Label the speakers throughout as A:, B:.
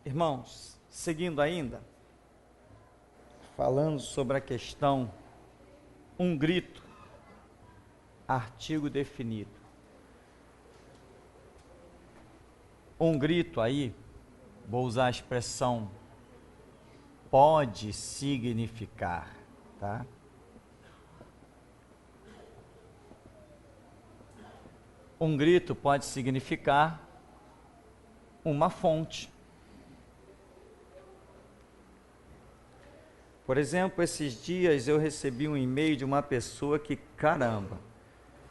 A: Irmãos, seguindo ainda, falando sobre a questão, um grito, artigo definido. Um grito aí, vou usar a expressão, pode significar, tá? Um grito pode significar uma fonte. Por exemplo, esses dias eu recebi um e-mail de uma pessoa que, caramba,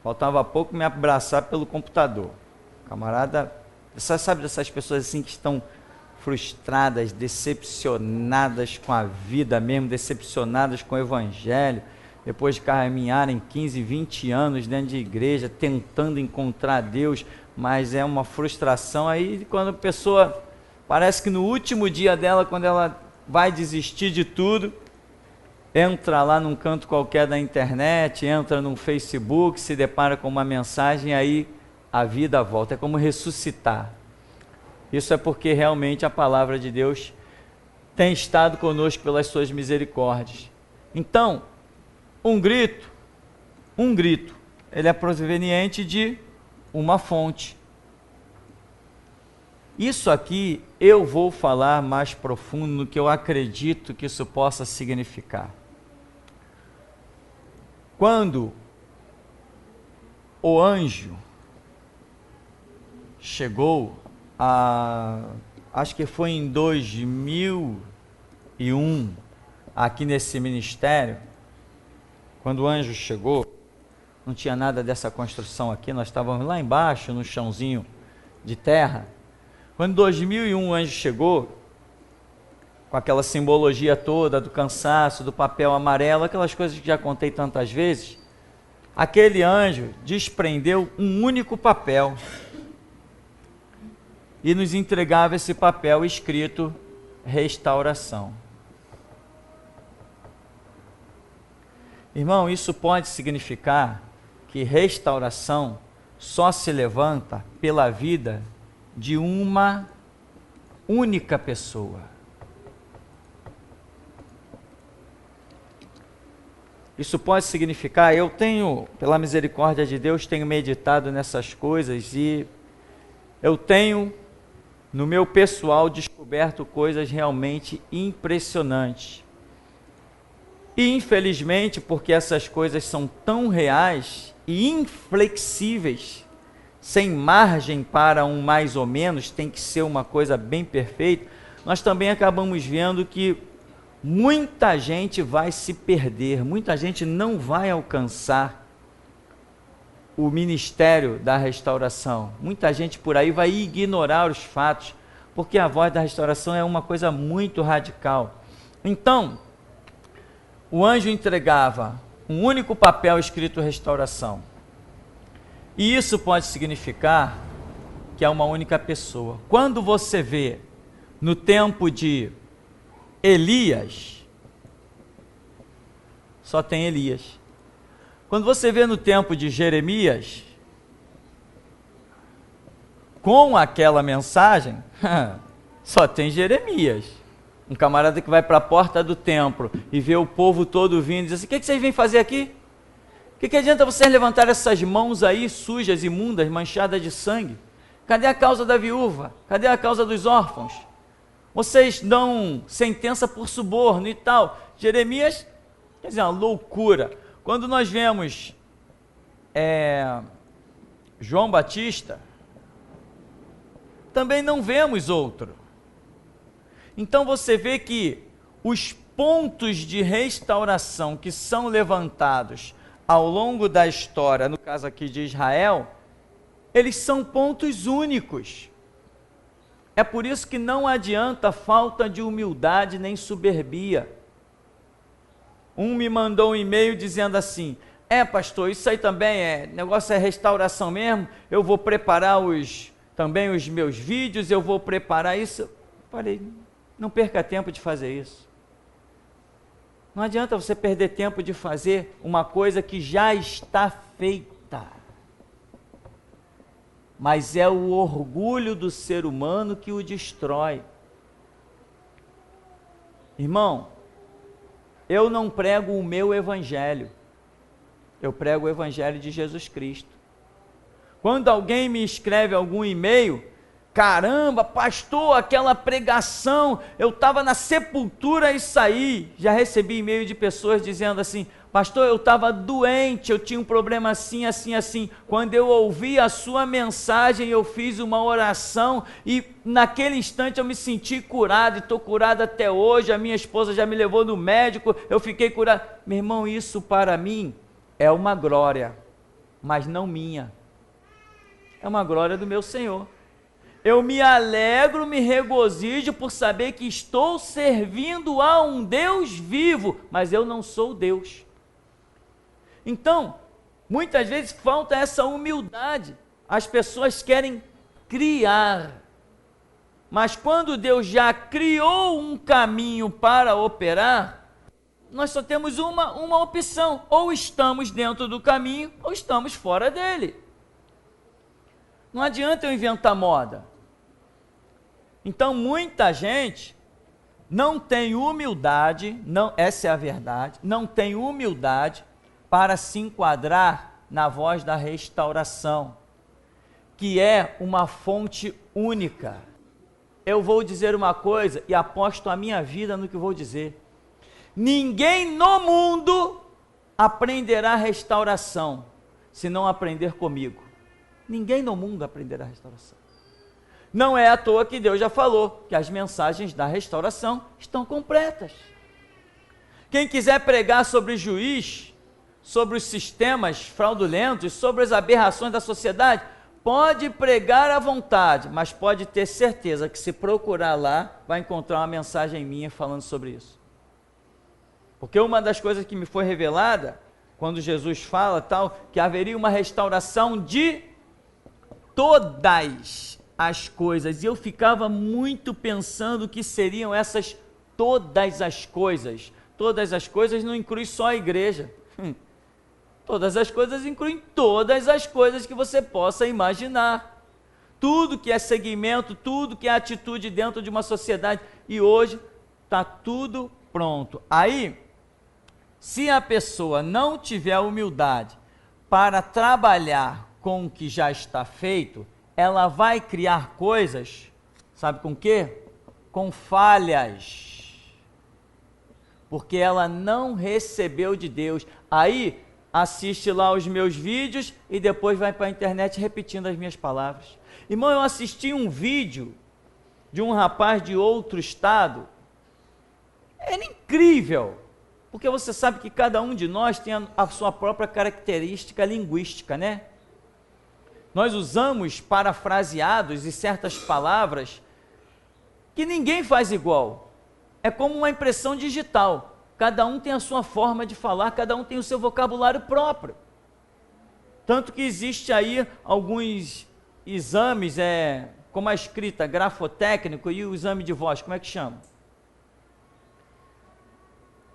A: faltava pouco me abraçar pelo computador. Camarada, você sabe dessas pessoas assim que estão frustradas, decepcionadas com a vida mesmo, decepcionadas com o evangelho, depois de caminharem 15, 20 anos dentro de igreja, tentando encontrar Deus, mas é uma frustração. Aí quando a pessoa, parece que no último dia dela, quando ela vai desistir de tudo, entra lá num canto qualquer da internet, entra no Facebook, se depara com uma mensagem, aí a vida volta. É como ressuscitar. Isso é porque realmente a palavra de Deus tem estado conosco pelas suas misericórdias. Então, um grito, ele é proveniente de uma fonte. Isso aqui eu vou falar mais profundo no que eu acredito que isso possa significar. Quando o anjo chegou acho que foi em 2001, aqui nesse ministério, quando o anjo chegou, não tinha nada dessa construção aqui, nós estávamos lá embaixo, no chãozinho de terra. Quando em 2001 o anjo chegou, com aquela simbologia toda do cansaço, do papel amarelo, aquelas coisas que já contei tantas vezes, aquele anjo desprendeu um único papel e nos entregava esse papel escrito restauração. Irmão, isso pode significar que restauração só se levanta pela vida de uma única pessoa. Isso pode significar, eu tenho, pela misericórdia de Deus, tenho meditado nessas coisas e eu tenho, no meu pessoal, descoberto coisas realmente impressionantes. E infelizmente, porque essas coisas são tão reais e inflexíveis, sem margem para um mais ou menos, tem que ser uma coisa bem perfeita, nós também acabamos vendo que muita gente vai se perder, muita gente não vai alcançar o ministério da restauração. Muita gente por aí vai ignorar os fatos, porque a voz da restauração é uma coisa muito radical. Então, o anjo entregava um único papel escrito restauração. E isso pode significar que é uma única pessoa. Quando você vê no tempo de Elias, só tem Elias. Quando você vê no tempo de Jeremias, com aquela mensagem, só tem Jeremias. Um camarada que vai para a porta do templo e vê o povo todo vindo e diz assim: o que vocês vêm fazer aqui? O que adianta vocês levantar essas mãos aí sujas, imundas, manchadas de sangue? Cadê a causa da viúva? Cadê a causa dos órfãos? Vocês dão sentença por suborno e tal. Jeremias, quer dizer, uma loucura. Quando nós vemos João Batista, também não vemos outro. Então você vê que os pontos de restauração que são levantados ao longo da história, no caso aqui de Israel, eles são pontos únicos. É por isso que não adianta falta de humildade nem soberbia. Um me mandou um e-mail dizendo assim: pastor, isso aí também negócio é restauração mesmo, eu vou preparar também os meus vídeos, eu vou preparar isso. Eu falei, não perca tempo de fazer isso. Não adianta você perder tempo de fazer uma coisa que já está feita. Mas é o orgulho do ser humano que o destrói. Irmão, eu não prego o meu evangelho, eu prego o evangelho de Jesus Cristo. Quando alguém me escreve algum e-mail, caramba, pastor, aquela pregação, eu estava na sepultura e saí. Já recebi e-mail de pessoas dizendo assim, pastor, eu estava doente, eu tinha um problema assim, assim, assim. Quando eu ouvi a sua mensagem, eu fiz uma oração e naquele instante eu me senti curado e estou curado até hoje. A minha esposa já me levou no médico, eu fiquei curado. Meu irmão, isso para mim é uma glória, mas não minha. É uma glória do meu Senhor. Eu me alegro, me regozijo por saber que estou servindo a um Deus vivo, mas eu não sou Deus. Então, muitas vezes falta essa humildade. As pessoas querem criar, mas quando Deus já criou um caminho para operar, nós só temos uma opção: ou estamos dentro do caminho, ou estamos fora dele. Não adianta eu inventar moda. Então, muita gente não tem humildade, essa é a verdade, não tem humildade para se enquadrar na voz da restauração, que é uma fonte única. Eu vou dizer uma coisa e aposto a minha vida no que vou dizer. Ninguém no mundo aprenderá restauração se não aprender comigo. Ninguém no mundo aprenderá restauração. Não é à toa que Deus já falou que as mensagens da restauração estão completas. Quem quiser pregar sobre juiz, sobre os sistemas fraudulentos, sobre as aberrações da sociedade, pode pregar à vontade, mas pode ter certeza que se procurar lá, vai encontrar uma mensagem minha falando sobre isso. Porque uma das coisas que me foi revelada, quando Jesus fala tal, que haveria uma restauração de todas as coisas, e eu ficava muito pensando que seriam essas todas as coisas. Todas as coisas não inclui só a igreja. Todas as coisas incluem todas as coisas que você possa imaginar. Tudo que é segmento, tudo que é atitude dentro de uma sociedade. E hoje está tudo pronto. Aí, se a pessoa não tiver humildade para trabalhar com o que já está feito, ela vai criar coisas, sabe com quê? Com falhas. Porque ela não recebeu de Deus. Aí, assiste lá os meus vídeos e depois vai para a internet repetindo as minhas palavras. Irmão, eu assisti um vídeo de um rapaz de outro estado. Era incrível, porque você sabe que cada um de nós tem a sua própria característica linguística, né? Nós usamos parafraseados e certas palavras que ninguém faz igual. É como uma impressão digital. Cada um tem a sua forma de falar, cada um tem o seu vocabulário próprio. Tanto que existe aí alguns exames, como a escrita grafotécnico e o exame de voz, como é que chama?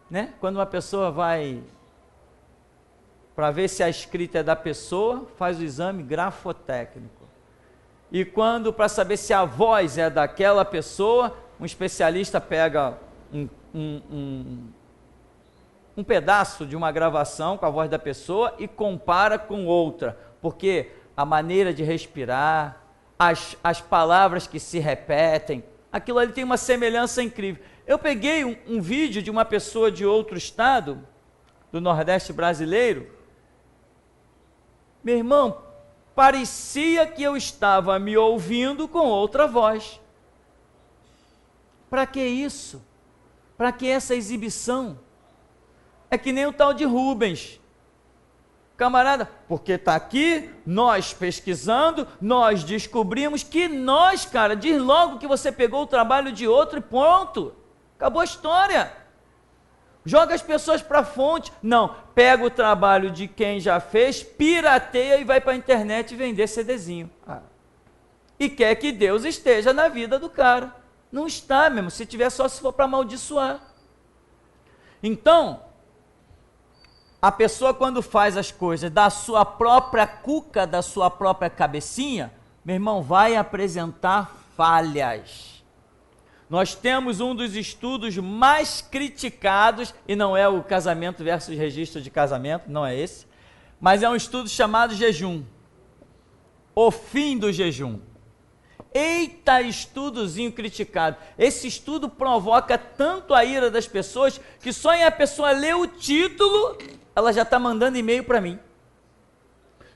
A: Né? Quando uma pessoa vai para ver se a escrita é da pessoa, faz o exame grafotécnico. E quando, para saber se a voz é daquela pessoa, um especialista pega um pedaço de uma gravação com a voz da pessoa e compara com outra, porque a maneira de respirar, as palavras que se repetem, aquilo ali tem uma semelhança incrível. Eu peguei um vídeo de uma pessoa de outro estado, do Nordeste brasileiro. Meu irmão, parecia que eu estava me ouvindo com outra voz. Para que isso? Para que essa exibição? É que nem o tal de Rubens. Camarada, porque está aqui, nós pesquisando, nós descobrimos que nós, cara, diz logo que você pegou o trabalho de outro e pronto. Acabou a história. Joga as pessoas para a fonte. Não, pega o trabalho de quem já fez, pirateia e vai para a internet vender CDzinho. E quer que Deus esteja na vida do cara. Não está mesmo, se tiver só se for para amaldiçoar. Então, a pessoa quando faz as coisas da sua própria cuca, da sua própria cabecinha, meu irmão, vai apresentar falhas. Nós temos um dos estudos mais criticados, e não é o casamento versus registro de casamento, não é esse, mas é um estudo chamado jejum. O fim do jejum. Eita, estudozinho criticado. Esse estudo provoca tanto a ira das pessoas que só em a pessoa ler o título, ela já está mandando e-mail para mim.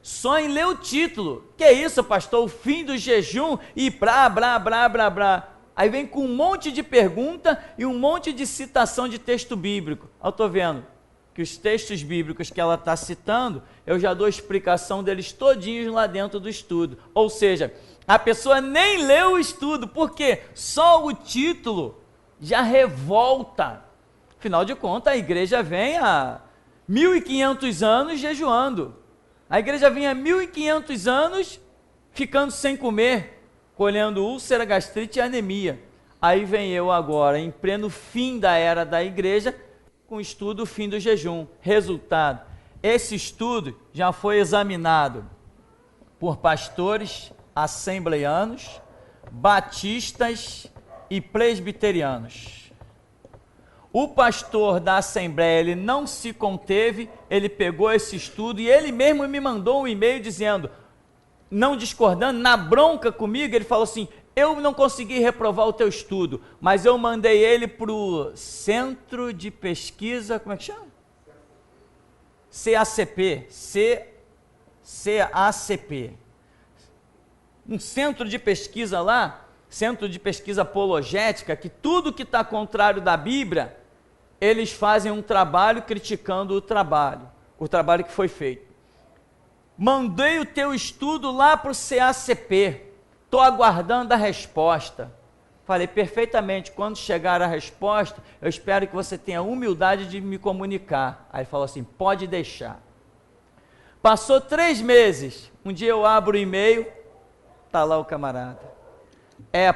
A: Só em ler o título. Que é isso, pastor? O fim do jejum e blá. Aí vem com um monte de pergunta e um monte de citação de texto bíblico. Eu estou vendo que os textos bíblicos que ela está citando, eu já dou explicação deles todinhos lá dentro do estudo. Ou seja, a pessoa nem leu o estudo, porque só o título já revolta. Afinal de contas, a igreja vem há 1.500 anos jejuando. A igreja vem há 1.500 anos ficando sem comer, colhendo úlcera, gastrite e anemia. Aí vem eu agora, em pleno fim da era da igreja, com o estudo Fim do Jejum. Resultado, esse estudo já foi examinado por pastores assembleianos, batistas e presbiterianos. O pastor da assembleia, ele não se conteve, ele pegou esse estudo e ele mesmo me mandou um e-mail dizendo, não discordando, na bronca comigo, ele falou assim, eu não consegui reprovar o teu estudo, mas eu mandei ele para o Centro de Pesquisa, como é que chama? CACP. Um centro de pesquisa lá, centro de pesquisa apologética, que tudo que está contrário da Bíblia, eles fazem um trabalho criticando o trabalho que foi feito. Mandei o teu estudo lá para o CACP, estou aguardando a resposta. Falei, perfeitamente, quando chegar a resposta, eu espero que você tenha a humildade de me comunicar. Aí ele falou assim, pode deixar. Passou 3 meses, um dia eu abro o e-mail, está lá o camarada.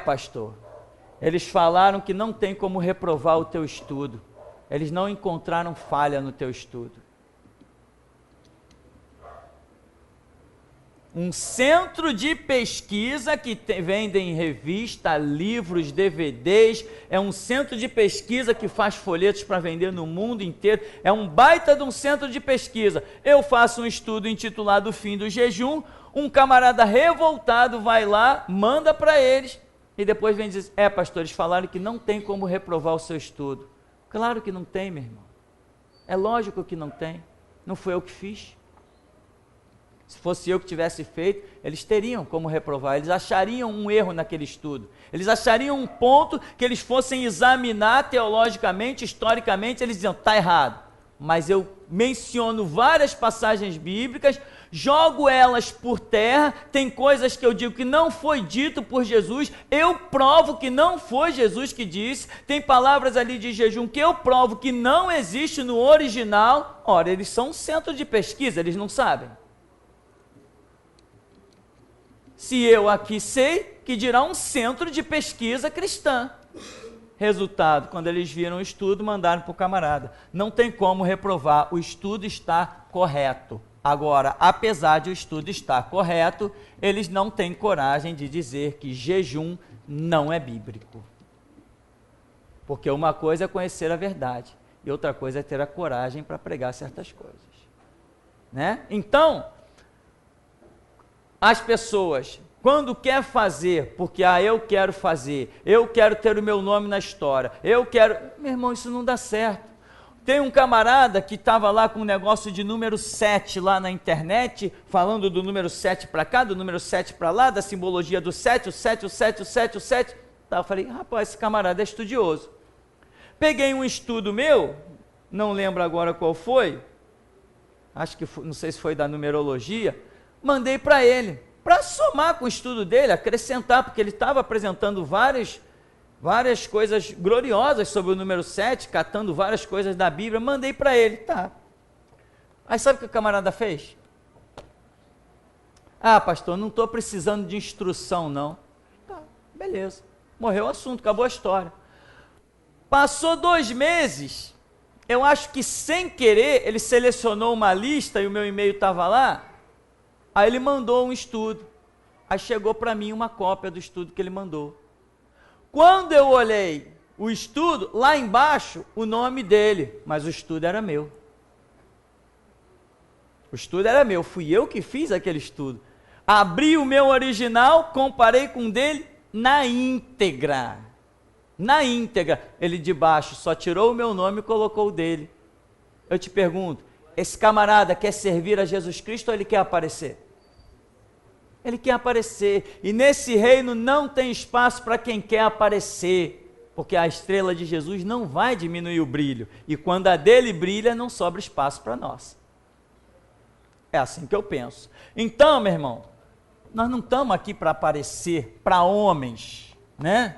A: Pastor, eles falaram que não tem como reprovar o teu estudo. Eles não encontraram falha no teu estudo. Um centro de pesquisa que vendem revista, livros, DVDs, é um centro de pesquisa que faz folhetos para vender no mundo inteiro, é um baita de um centro de pesquisa. Eu faço um estudo intitulado Fim do Jejum, um camarada revoltado vai lá, manda para eles, e depois vem dizer, pastor, eles falaram que não tem como reprovar o seu estudo. Claro que não tem, meu irmão. É lógico que não tem. Não foi eu que fiz. Se fosse eu que tivesse feito, eles teriam como reprovar, eles achariam um erro naquele estudo, eles achariam um ponto que eles fossem examinar teologicamente, historicamente, eles diziam, está errado. Mas eu menciono várias passagens bíblicas, jogo elas por terra, tem coisas que eu digo que não foi dito por Jesus, eu provo que não foi Jesus que disse, tem palavras ali de jejum que eu provo que não existe no original. Ora, eles são um centro de pesquisa, eles não sabem. Se eu aqui sei, que dirá um centro de pesquisa cristã. Resultado, quando eles viram o estudo, mandaram para o camarada. Não tem como reprovar, o estudo está correto. Agora, apesar de o estudo estar correto, eles não têm coragem de dizer que jejum não é bíblico. Porque uma coisa é conhecer a verdade, e outra coisa é ter a coragem para pregar certas coisas. Né? Então, as pessoas, quando quer fazer, porque eu quero fazer, eu quero ter o meu nome na história, eu quero... Meu irmão, isso não dá certo. Tem um camarada que estava lá com um negócio de número 7 lá na internet, falando do número 7 para cá, do número 7 para lá, da simbologia do 7, o 7, o 7, o 7, o 7. Tá, eu falei, rapaz, esse camarada é estudioso. Peguei um estudo meu, não lembro agora qual foi, acho que foi, não sei se foi da numerologia, mandei para ele, para somar com o estudo dele, acrescentar, porque ele estava apresentando várias coisas gloriosas sobre o número 7, catando várias coisas da Bíblia, mandei para ele, tá. Aí sabe o que o camarada fez? Pastor, não estou precisando de instrução não. Tá, beleza, morreu o assunto, acabou a história. Passou 2 meses, eu acho que sem querer, ele selecionou uma lista e o meu e-mail estava lá, aí ele mandou um estudo, aí chegou para mim uma cópia do estudo que ele mandou. Quando eu olhei o estudo, lá embaixo, o nome dele, mas o estudo era meu. O estudo era meu, fui eu que fiz aquele estudo. Abri o meu original, comparei com o dele na íntegra. Na íntegra. Ele de baixo só tirou o meu nome e colocou o dele. Eu te pergunto, esse camarada quer servir a Jesus Cristo ou ele quer aparecer? Ele quer aparecer. E nesse reino não tem espaço para quem quer aparecer, porque a estrela de Jesus não vai diminuir o brilho. E quando a dele brilha, não sobra espaço para nós. É assim que eu penso. Então, meu irmão, nós não estamos aqui para aparecer para homens, né?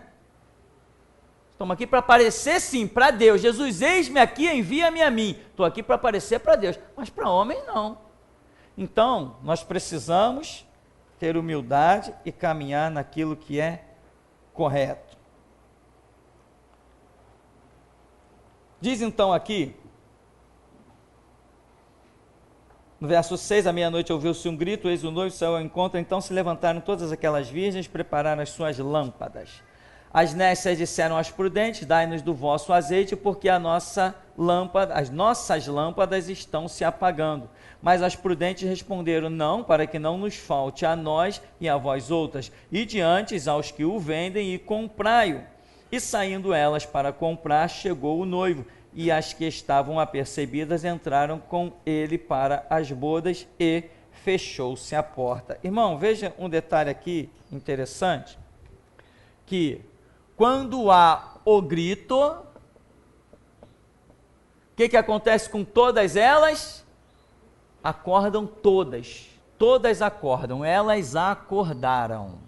A: Estamos aqui para aparecer sim, para Deus. Jesus, eis-me aqui, envia-me a mim. Estou aqui para aparecer para Deus, mas para homens não. Então, nós precisamos ter humildade e caminhar naquilo que é correto. Diz então aqui, no verso 6, à meia-noite ouviu-se um grito, eis o noivo saiu ao encontro, então se levantaram todas aquelas virgens, prepararam as suas lâmpadas. As nécias disseram aos prudentes, dai-nos do vosso azeite, porque as nossas lâmpadas estão se apagando. Mas as prudentes responderam, não, para que não nos falte a nós e a vós outras, e diante aos que o vendem e comprai-o. E saindo elas para comprar, chegou o noivo, e as que estavam apercebidas entraram com ele para as bodas e fechou-se a porta. Irmão, veja um detalhe aqui interessante, que quando há o grito, o que acontece com todas elas? Acordam todas, todas acordam, elas acordaram.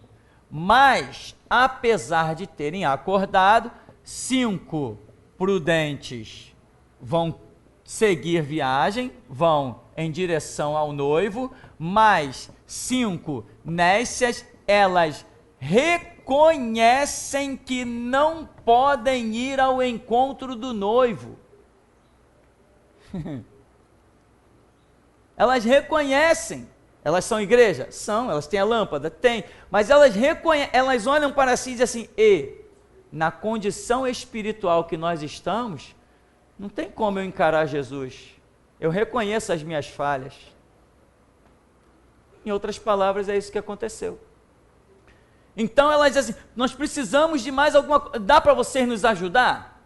A: Mas, apesar de terem acordado, 5 prudentes vão seguir viagem, vão em direção ao noivo, mas 5 nécias, elas reconhecem que não podem ir ao encontro do noivo. Elas reconhecem. Elas são igreja? São. Elas têm a lâmpada? Tem. Mas elas olham para si e dizem assim, na condição espiritual que nós estamos, não tem como eu encarar Jesus. Eu reconheço as minhas falhas. Em outras palavras, é isso que aconteceu. Então elas dizem assim, nós precisamos de mais alguma coisa. Dá para vocês nos ajudar?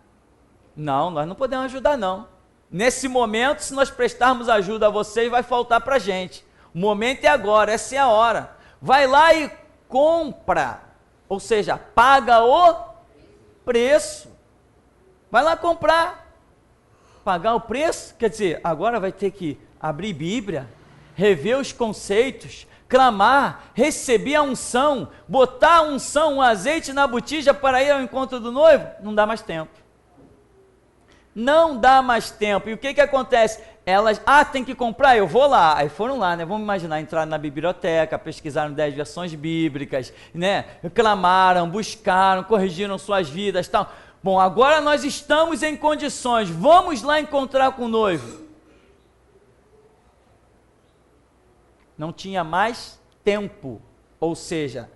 A: Não, nós não podemos ajudar não. Nesse momento, se nós prestarmos ajuda a vocês, vai faltar para a gente. O momento é agora, essa é a hora. Vai lá e compra, ou seja, paga o preço. Vai lá comprar, pagar o preço, quer dizer, agora vai ter que abrir Bíblia, rever os conceitos, clamar, receber a unção, botar a unção, um azeite na botija para ir ao encontro do noivo. Não dá mais tempo. Não dá mais tempo. E o que acontece? Elas, tem que comprar, eu vou lá. Aí foram lá, né? Vamos imaginar, entraram na biblioteca, pesquisaram 10 versões bíblicas, né? Clamaram, buscaram, corrigiram suas vidas, tal. Bom, agora nós estamos em condições, vamos lá encontrar com o noivo. Não tinha mais tempo. Ou seja,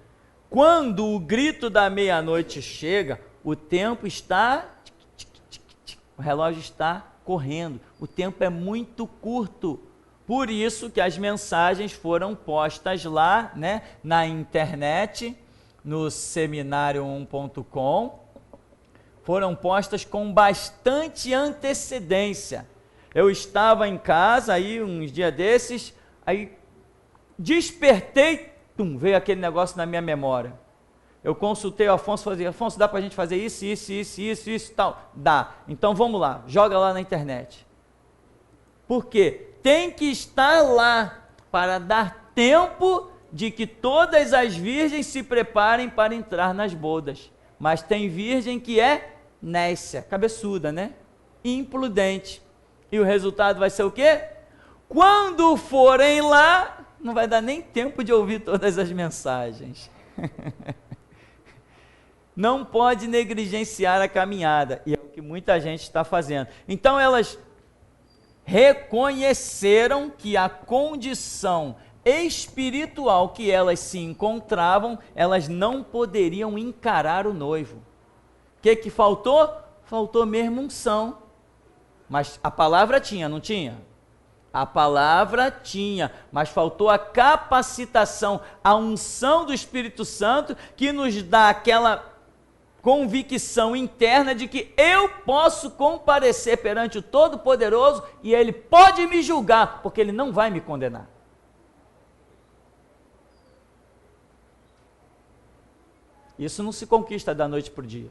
A: quando o grito da meia-noite chega, o tempo está... O relógio está correndo, o tempo é muito curto, por isso que as mensagens foram postas lá, né, na internet, no seminário1.com, foram postas com bastante antecedência. Eu estava em casa aí uns dias desses, aí despertei, veio aquele negócio na minha memória. Eu consultei o Afonso, falei, Afonso, dá para a gente fazer isso, tal? Dá. Então vamos lá, joga lá na internet. Por quê? Tem que estar lá para dar tempo de que todas as virgens se preparem para entrar nas bodas. Mas tem virgem que é nécia, cabeçuda, né? Imprudente. E o resultado vai ser o quê? Quando forem lá, não vai dar nem tempo de ouvir todas as mensagens. Não pode negligenciar a caminhada, e é o que muita gente está fazendo. Então elas reconheceram que a condição espiritual que elas se encontravam, elas não poderiam encarar o noivo. O que faltou? Faltou mesmo unção. Mas a palavra tinha, não tinha? A palavra tinha, mas faltou a capacitação, a unção do Espírito Santo, que nos dá aquela convicção interna de que eu posso comparecer perante o Todo-Poderoso e Ele pode me julgar, porque Ele não vai me condenar. Isso não se conquista da noite para o dia.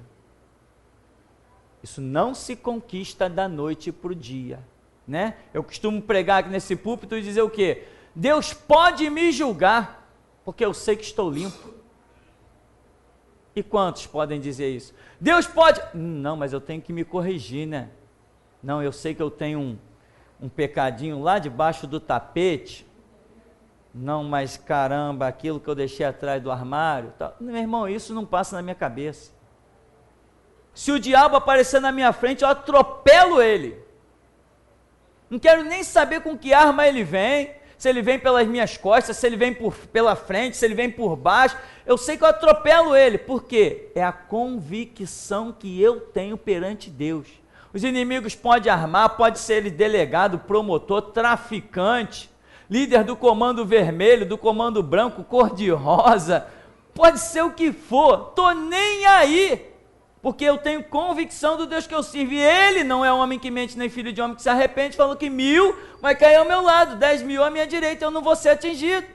A: Isso não se conquista da noite para o dia, né? Eu costumo pregar aqui nesse púlpito e dizer o quê? Deus pode me julgar, porque eu sei que estou limpo. E quantos podem dizer isso? Deus pode... Não, mas eu tenho que me corrigir, né? Não, eu sei que eu tenho um pecadinho lá debaixo do tapete. Não, mas caramba, aquilo que eu deixei atrás do armário. Tá. Meu irmão, isso não passa na minha cabeça. Se o diabo aparecer na minha frente, eu atropelo ele. Não quero nem saber com que arma ele vem, se ele vem pelas minhas costas, se ele vem pela frente, se ele vem por baixo. Eu sei que eu atropelo ele. Por quê? É a convicção que eu tenho perante Deus. Os inimigos podem armar, pode ser ele delegado, promotor, traficante, líder do comando vermelho, do comando branco, cor-de-rosa, pode ser o que for, tô nem aí, porque eu tenho convicção do Deus que eu sirvo, e Ele não é homem que mente, nem filho de homem que se arrepende, falou que 1000 vai cair ao meu lado, 10.000 à minha direita, eu não vou ser atingido.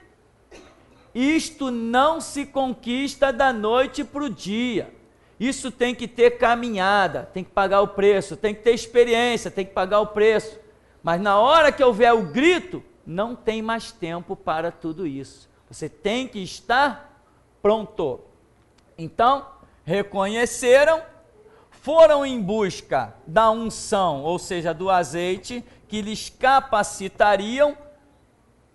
A: Isto não se conquista da noite para o dia, isso tem que ter caminhada, tem que pagar o preço, tem que ter experiência, tem que pagar o preço, mas na hora que houver o grito, não tem mais tempo para tudo isso. Você tem que estar pronto. Então, reconheceram, foram em busca da unção, ou seja, do azeite, que lhes capacitariam,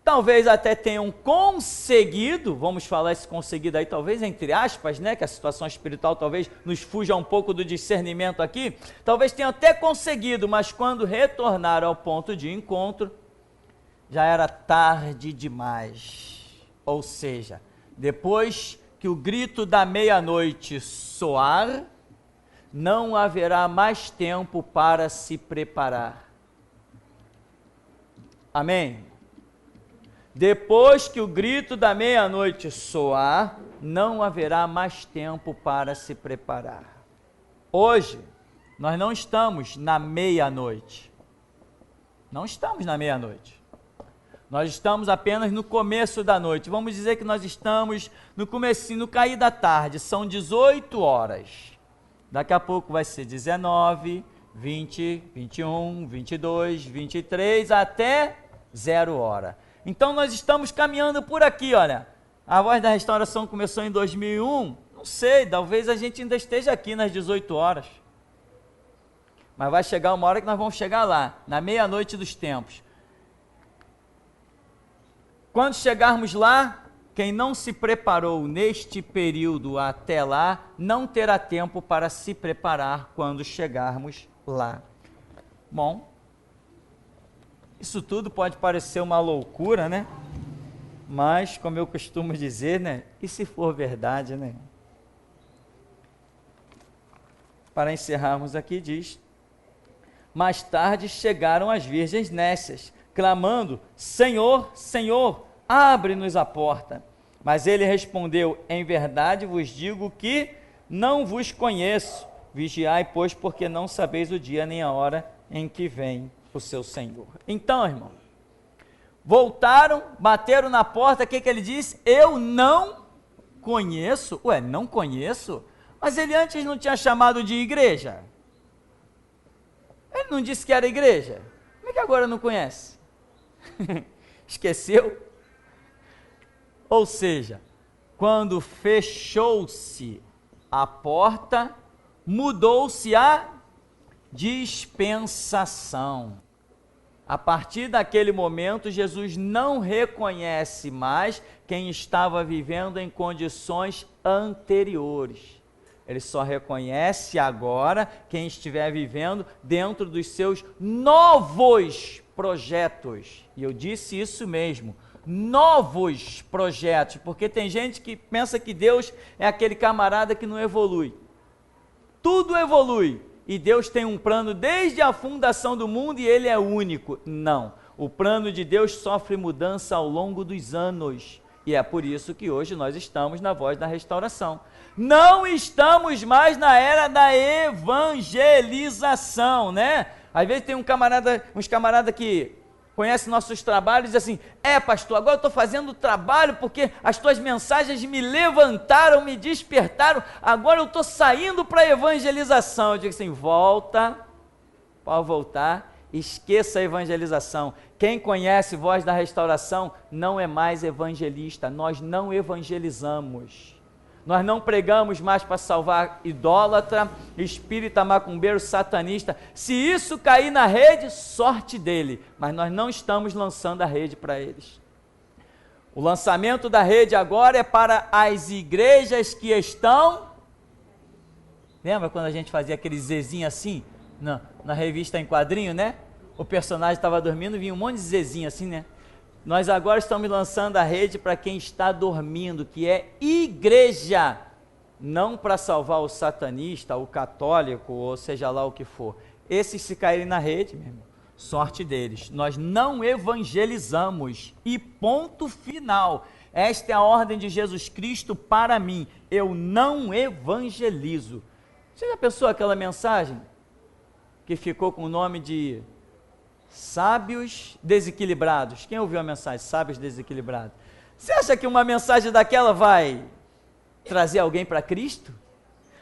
A: talvez até tenham conseguido, vamos falar esse conseguido aí, talvez entre aspas, né, que a situação espiritual talvez nos fuja um pouco do discernimento aqui, talvez tenham até conseguido, mas quando retornaram ao ponto de encontro, já era tarde demais, ou seja, depois que o grito da meia-noite soar, não haverá mais tempo para se preparar. Amém? Depois que o grito da meia-noite soar, não haverá mais tempo para se preparar. Hoje, nós não estamos na meia-noite. Não estamos na meia-noite. Nós estamos apenas no começo da noite. Vamos dizer que nós estamos no comecinho, no cair da tarde. São 18 horas. Daqui a pouco vai ser 19, 20, 21, 22, 23, até 0 hora. Então nós estamos caminhando por aqui, olha. A Voz da Restauração começou em 2001. Não sei, talvez a gente ainda esteja aqui nas 18 horas. Mas vai chegar uma hora que nós vamos chegar lá, na meia-noite dos tempos. Quando chegarmos lá, quem não se preparou neste período até lá, não terá tempo para se preparar quando chegarmos lá. Bom, isso tudo pode parecer uma loucura, né? Mas, como eu costumo dizer, né? E se for verdade, né? Para encerrarmos aqui, diz: mais tarde chegaram as virgens nécias, clamando: Senhor, Senhor, abre-nos a porta. Mas ele respondeu: em verdade vos digo que não vos conheço. Vigiai, pois, porque não sabeis o dia nem a hora em que vem o seu Senhor. Então, irmão, voltaram, bateram na porta, o que ele disse? Eu não conheço. Ué, não conheço? Mas ele antes não tinha chamado de igreja? Ele não disse que era igreja? Como é que agora não conhece? Esqueceu? Ou seja, quando fechou-se a porta, mudou-se a dispensação. A partir daquele momento, Jesus não reconhece mais quem estava vivendo em condições anteriores. Ele só reconhece agora quem estiver vivendo dentro dos seus novos projetos. E eu disse isso mesmo, novos projetos, porque tem gente que pensa que Deus é aquele camarada que não evolui. tudo evolui. E Deus tem um plano desde a fundação do mundo e ele é único. Não. O plano de Deus sofre mudança ao longo dos anos. E é por isso que hoje nós estamos na Voz da Restauração. Não estamos mais na era da evangelização, né? Às vezes tem uns camaradas que conhecem nossos trabalhos e dizem assim, pastor, agora eu estou fazendo o trabalho porque as tuas mensagens me levantaram, me despertaram, agora eu estou saindo para a evangelização. Eu digo assim, volta, pode voltar, esqueça a evangelização. Quem conhece Voz da Restauração não é mais evangelista, nós não evangelizamos. Nós não pregamos mais para salvar idólatra, espírita, macumbeiro, satanista. Se isso cair na rede, sorte dele. Mas nós não estamos lançando a rede para eles. O lançamento da rede agora é para as igrejas que estão... Lembra quando a gente fazia aquele zezinho assim, na revista em quadrinho, né? O personagem estava dormindo, vinha um monte de zezinho assim, né? Nós agora estamos lançando a rede para quem está dormindo, que é igreja, não para salvar o satanista, o católico, ou seja lá o que for. Esses se caírem na rede, meu irmão, sorte deles. Nós não evangelizamos e ponto final. Esta é a ordem de Jesus Cristo para mim, eu não evangelizo. Você já pensou aquela mensagem que ficou com o nome de... Sábios desequilibrados? Quem ouviu a mensagem? Sábios desequilibrados. Você acha que uma mensagem daquela vai trazer alguém para Cristo?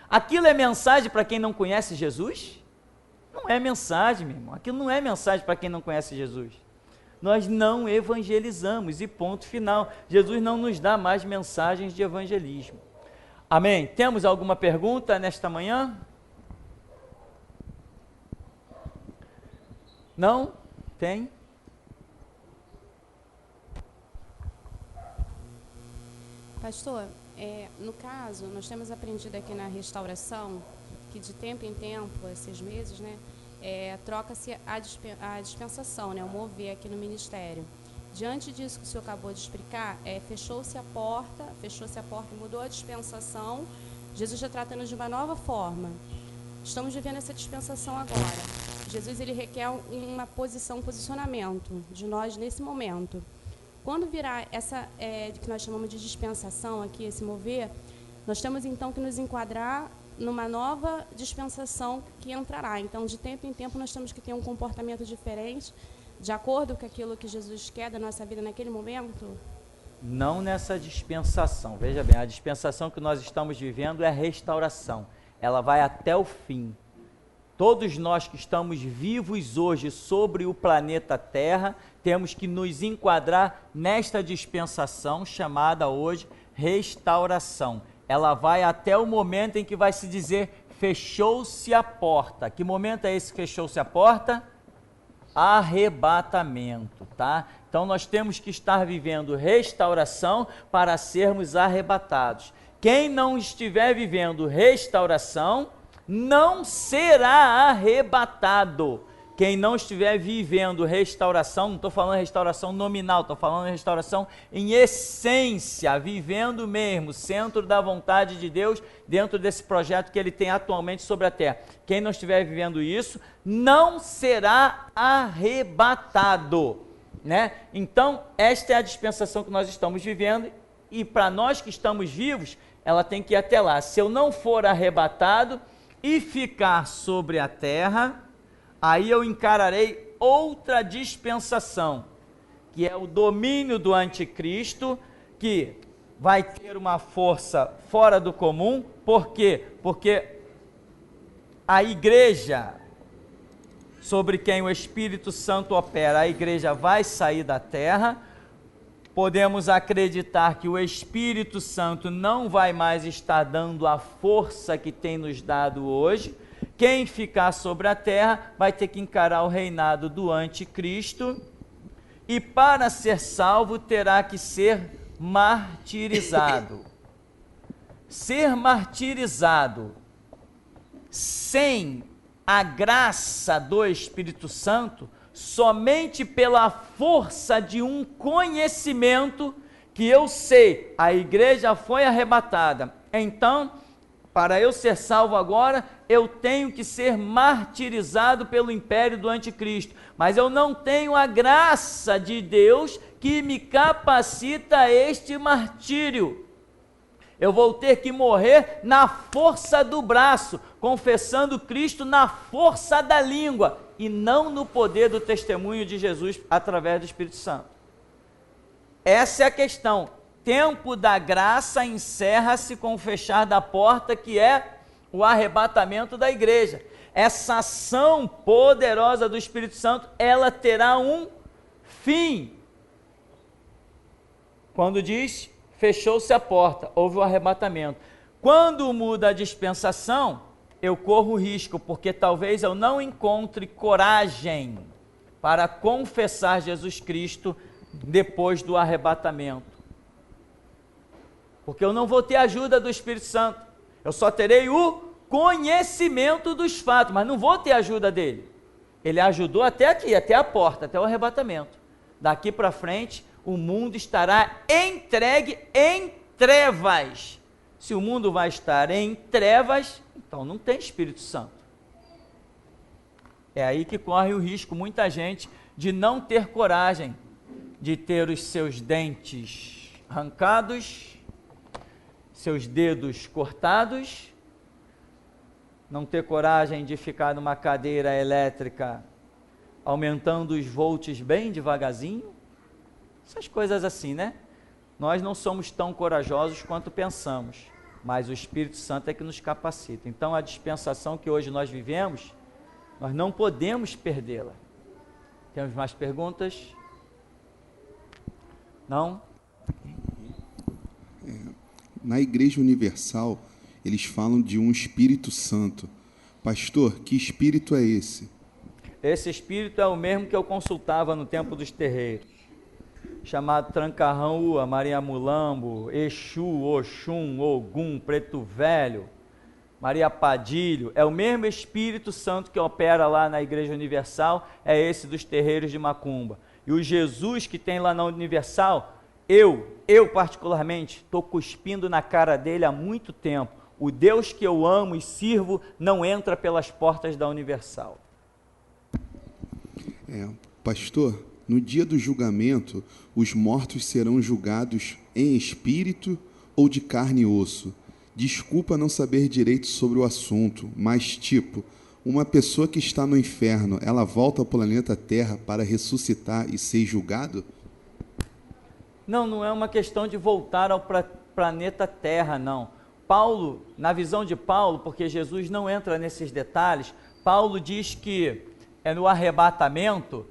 A: Aquilo é mensagem para quem não conhece Jesus? Não é mensagem, meu irmão. Aquilo não é mensagem para quem não conhece Jesus. Nós não evangelizamos e ponto final. Jesus não nos dá mais mensagens de evangelismo. Amém? Temos alguma pergunta nesta manhã? Não? Tem?
B: Pastor, no caso, nós temos aprendido aqui na restauração que de tempo em tempo, esses meses, né, troca-se a dispensação, né, o mover aqui no ministério. Diante disso que o senhor acabou de explicar, fechou-se a porta, mudou a dispensação, Jesus está tratando de uma nova forma. Estamos vivendo essa dispensação agora. Jesus ele requer um posicionamento de nós nesse momento. Quando virar essa que nós chamamos de dispensação aqui, esse mover, nós temos então que nos enquadrar numa nova dispensação que entrará. Então, de tempo em tempo, nós temos que ter um comportamento diferente, de acordo com aquilo que Jesus quer da nossa vida naquele momento?
A: Não nessa dispensação. Veja bem, a dispensação que nós estamos vivendo é a restauração. Ela vai até o fim. Todos nós que estamos vivos hoje sobre o planeta Terra, temos que nos enquadrar nesta dispensação chamada hoje restauração. Ela vai até o momento em que vai se dizer fechou-se a porta. Que momento é esse que fechou-se a porta? Arrebatamento, tá? Então nós temos que estar vivendo restauração para sermos arrebatados. Quem não estiver vivendo restauração não será arrebatado. Quem não estiver vivendo restauração, não estou falando restauração nominal, estou falando restauração em essência, vivendo mesmo, centro da vontade de Deus, dentro desse projeto que Ele tem atualmente sobre a terra. Quem não estiver vivendo isso, não será arrebatado, né? Então, esta é a dispensação que nós estamos vivendo, e para nós que estamos vivos, ela tem que ir até lá. Se eu não for arrebatado e ficar sobre a terra, aí eu encararei outra dispensação, que é o domínio do anticristo, que vai ter uma força fora do comum. Por quê? Porque a igreja, sobre quem o Espírito Santo opera, a igreja vai sair da terra. Podemos acreditar que o Espírito Santo não vai mais estar dando a força que tem nos dado hoje. Quem ficar sobre a terra vai ter que encarar o reinado do anticristo, e para ser salvo terá que ser martirizado. Ser martirizado sem a graça do Espírito Santo, somente pela força de um conhecimento que eu sei, a igreja foi arrebatada, então Para eu ser salvo agora, eu tenho que ser martirizado pelo império do anticristo. Mas eu não tenho a graça de Deus que me capacita a este martírio. Eu vou ter que morrer na força do braço, confessando Cristo na força da língua, e não no poder do testemunho de Jesus através do Espírito Santo. Essa é a questão. Tempo da graça encerra-se com o fechar da porta, que é o arrebatamento da igreja. Essa ação poderosa do Espírito Santo, ela terá um fim. Quando diz, fechou-se a porta, houve o arrebatamento. Quando muda a dispensação, eu corro risco, porque talvez eu não encontre coragem para confessar Jesus Cristo depois do arrebatamento. Porque eu não vou ter ajuda do Espírito Santo. Eu só terei o conhecimento dos fatos, mas não vou ter ajuda dele. Ele ajudou até aqui, até a porta, até o arrebatamento. Daqui para frente, o mundo estará entregue em trevas. Se o mundo vai estar em trevas, então não tem Espírito Santo. É aí que corre o risco, muita gente, de não ter coragem de ter os seus dentes arrancados, seus dedos cortados, não ter coragem de ficar numa cadeira elétrica aumentando os volts bem devagarzinho, essas coisas assim, né? Nós não somos tão corajosos quanto pensamos, mas o Espírito Santo é que nos capacita. Então a dispensação que hoje nós vivemos, nós não podemos perdê-la. Temos mais perguntas? Não?
C: Na Igreja Universal, eles falam de um Espírito Santo. Pastor, que Espírito é esse?
A: Esse Espírito é o mesmo que eu consultava no tempo dos terreiros, chamado Trancarrão-Ua, Maria Mulambo, Exu, Oxum, Ogum, Preto Velho, Maria Padilho. É o mesmo Espírito Santo que opera lá na Igreja Universal, é esse dos terreiros de Macumba. E o Jesus que tem lá na Universal, eu particularmente, estou cuspindo na cara dele há muito tempo. O Deus que eu amo e sirvo não entra pelas portas da Universal.
C: Pastor, no dia do julgamento, os mortos serão julgados em espírito ou de carne e osso? Desculpa não saber direito sobre o assunto, mas uma pessoa que está no inferno, ela volta ao planeta Terra para ressuscitar e ser julgado?
A: Não é uma questão de voltar ao planeta Terra, não. Paulo, na visão de Paulo, porque Jesus não entra nesses detalhes, Paulo diz que no arrebatamento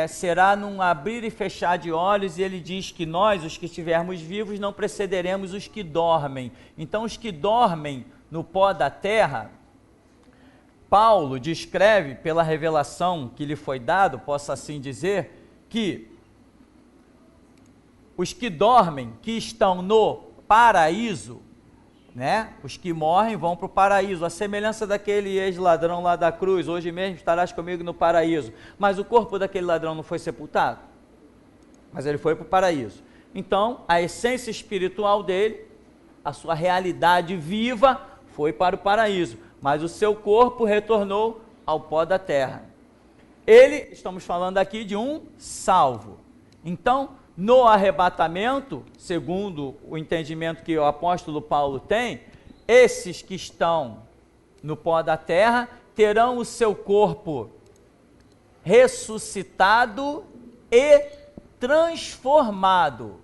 A: será num abrir e fechar de olhos, e ele diz que nós, os que estivermos vivos, não precederemos os que dormem. Então, os que dormem no pó da terra, Paulo descreve, pela revelação que lhe foi dado, posso assim dizer, que os que dormem, que estão no paraíso, né? Os que morrem vão para o paraíso, a semelhança daquele ex-ladrão lá da cruz, hoje mesmo estarás comigo no paraíso. Mas o corpo daquele ladrão não foi sepultado, mas ele foi para o paraíso. Então, a essência espiritual dele, a sua realidade viva, foi para o paraíso, mas o seu corpo retornou ao pó da terra. Estamos falando aqui de um salvo. Então, no arrebatamento, segundo o entendimento que o apóstolo Paulo tem, esses que estão no pó da terra terão o seu corpo ressuscitado e transformado,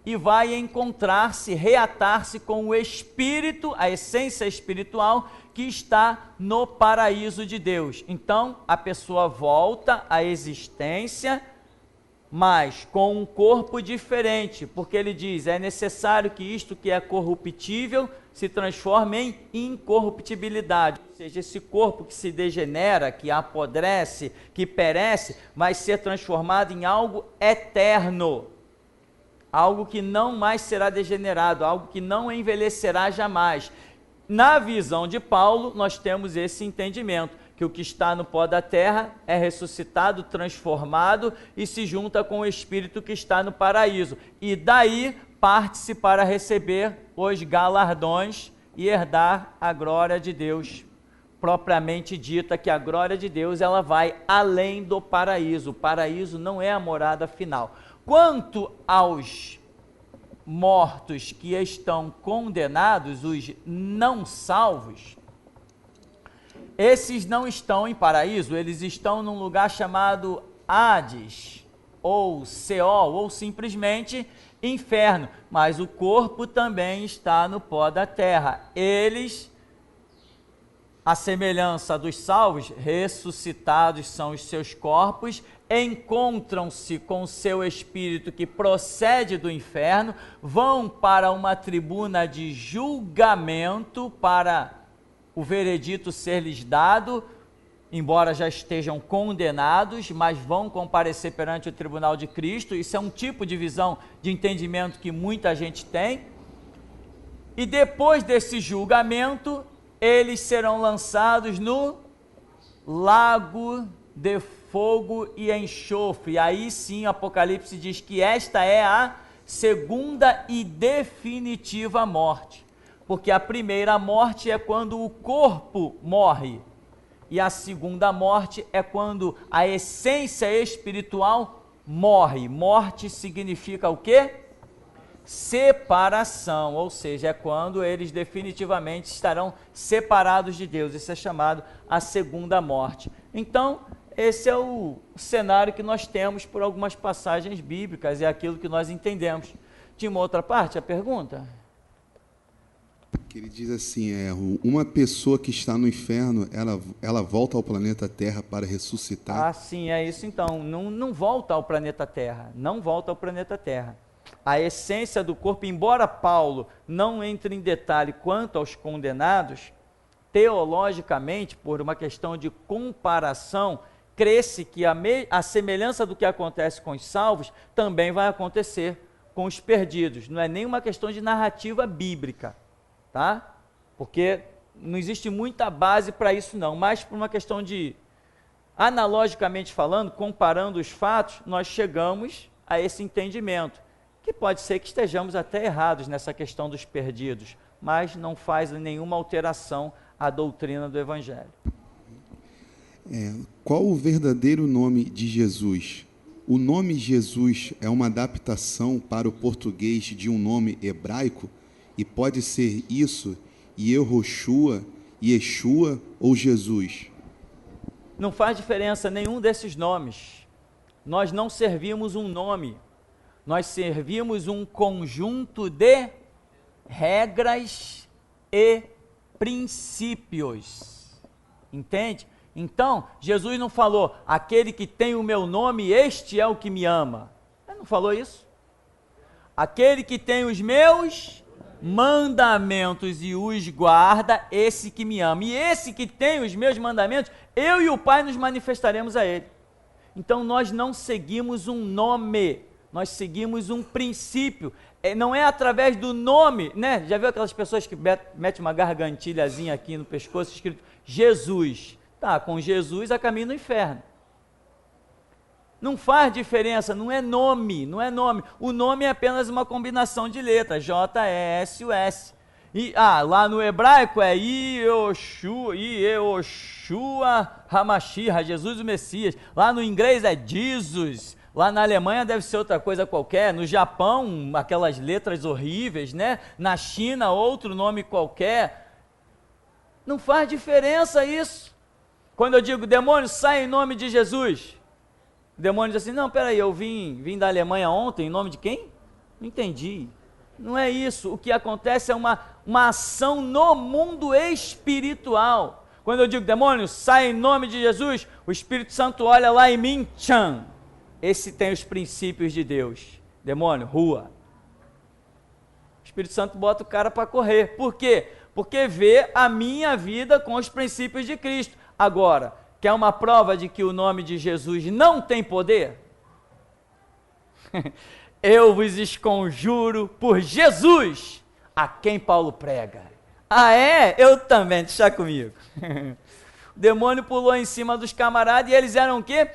A: e vai encontrar-se, reatar-se com o Espírito, a essência espiritual que está no paraíso de Deus. Então, a pessoa volta à existência, mas com um corpo diferente, porque ele diz, é necessário que isto que é corruptível se transforme em incorruptibilidade, ou seja, esse corpo que se degenera, que apodrece, que perece, vai ser transformado em algo eterno, algo que não mais será degenerado, algo que não envelhecerá jamais. Na visão de Paulo, nós temos esse entendimento, que o que está no pó da terra é ressuscitado, transformado e se junta com o Espírito que está no paraíso. E daí parte-se para receber os galardões e herdar a glória de Deus, propriamente dita, que a glória de Deus ela vai além do paraíso. O paraíso não é a morada final. Quanto aos mortos que estão condenados, os não salvos, esses não estão em paraíso, eles estão num lugar chamado Hades, ou Seol, ou simplesmente inferno, mas o corpo também está no pó da terra. Eles, a semelhança dos salvos, ressuscitados são os seus corpos, encontram-se com o seu espírito que procede do inferno, vão para uma tribuna de julgamento para o veredito ser-lhes dado, embora já estejam condenados, mas vão comparecer perante o tribunal de Cristo. Isso é um tipo de visão de entendimento que muita gente tem. E depois desse julgamento, eles serão lançados no lago de fogo e enxofre. Aí sim, Apocalipse diz que esta é a segunda e definitiva morte. Porque a primeira morte é quando o corpo morre. E a segunda morte é quando a essência espiritual morre. Morte significa o quê? Separação, ou seja, é quando eles definitivamente estarão separados de Deus. Isso é chamado a segunda morte. Então, esse é o cenário que nós temos por algumas passagens bíblicas, é aquilo que nós entendemos. Tinha uma outra parte, a pergunta?
C: Que ele diz assim, uma pessoa que está no inferno, ela volta ao planeta Terra para ressuscitar.
A: Ah, sim, é isso então. Não volta ao planeta Terra, não volta ao planeta Terra. A essência do corpo, embora Paulo não entre em detalhe quanto aos condenados, teologicamente, por uma questão de comparação, crê-se que a semelhança do que acontece com os salvos também vai acontecer com os perdidos. Não é nenhuma questão de narrativa bíblica, tá? Porque não existe muita base para isso não, mas por uma questão de, analogicamente falando, comparando os fatos, nós chegamos a esse entendimento, que pode ser que estejamos até errados nessa questão dos perdidos, mas não faz nenhuma alteração à doutrina do Evangelho.
C: Qual o verdadeiro nome de Jesus? O nome Jesus é uma adaptação para o português de um nome hebraico? E pode ser isso, Yehoshua, Yeshua ou Jesus?
A: Não faz diferença nenhum desses nomes. Nós não servimos um nome. Nós servimos um conjunto de regras e princípios. Entende? Então, Jesus não falou, aquele que tem o meu nome, este é o que me ama. Ele não falou isso. Aquele que tem os meus mandamentos e os guarda, esse que me ama. E esse que tem os meus mandamentos, eu e o Pai nos manifestaremos a ele. Então, nós não seguimos um nome, nós seguimos um princípio. Não é através do nome, né? Já viu aquelas pessoas que metem uma gargantilhazinha aqui no pescoço, escrito Jesus. Tá, com Jesus a caminho do inferno. Não faz diferença, não é nome, não é nome. O nome é apenas uma combinação de letras, J-E-S-U-S. E, lá no hebraico é Yehoshua HaMashiach, Jesus o Messias. Lá no inglês é Jesus. Lá na Alemanha deve ser outra coisa qualquer. No Japão, aquelas letras horríveis, né? Na China, outro nome qualquer. Não faz diferença isso. Quando eu digo demônio, sai em nome de Jesus. O demônio diz assim, não, peraí, eu vim da Alemanha ontem, em nome de quem? Não entendi. Não é isso. O que acontece é uma ação no mundo espiritual. Quando eu digo demônio, sai em nome de Jesus, o Espírito Santo olha lá em mim, tchan. Esse tem os princípios de Deus. Demônio, rua. O Espírito Santo bota o cara para correr. Por quê? Porque vê a minha vida com os princípios de Cristo. Agora, quer uma prova de que o nome de Jesus não tem poder? Eu vos esconjuro por Jesus, a quem Paulo prega. Ah é? Eu também, deixa comigo. O demônio pulou em cima dos camaradas e eles eram o quê?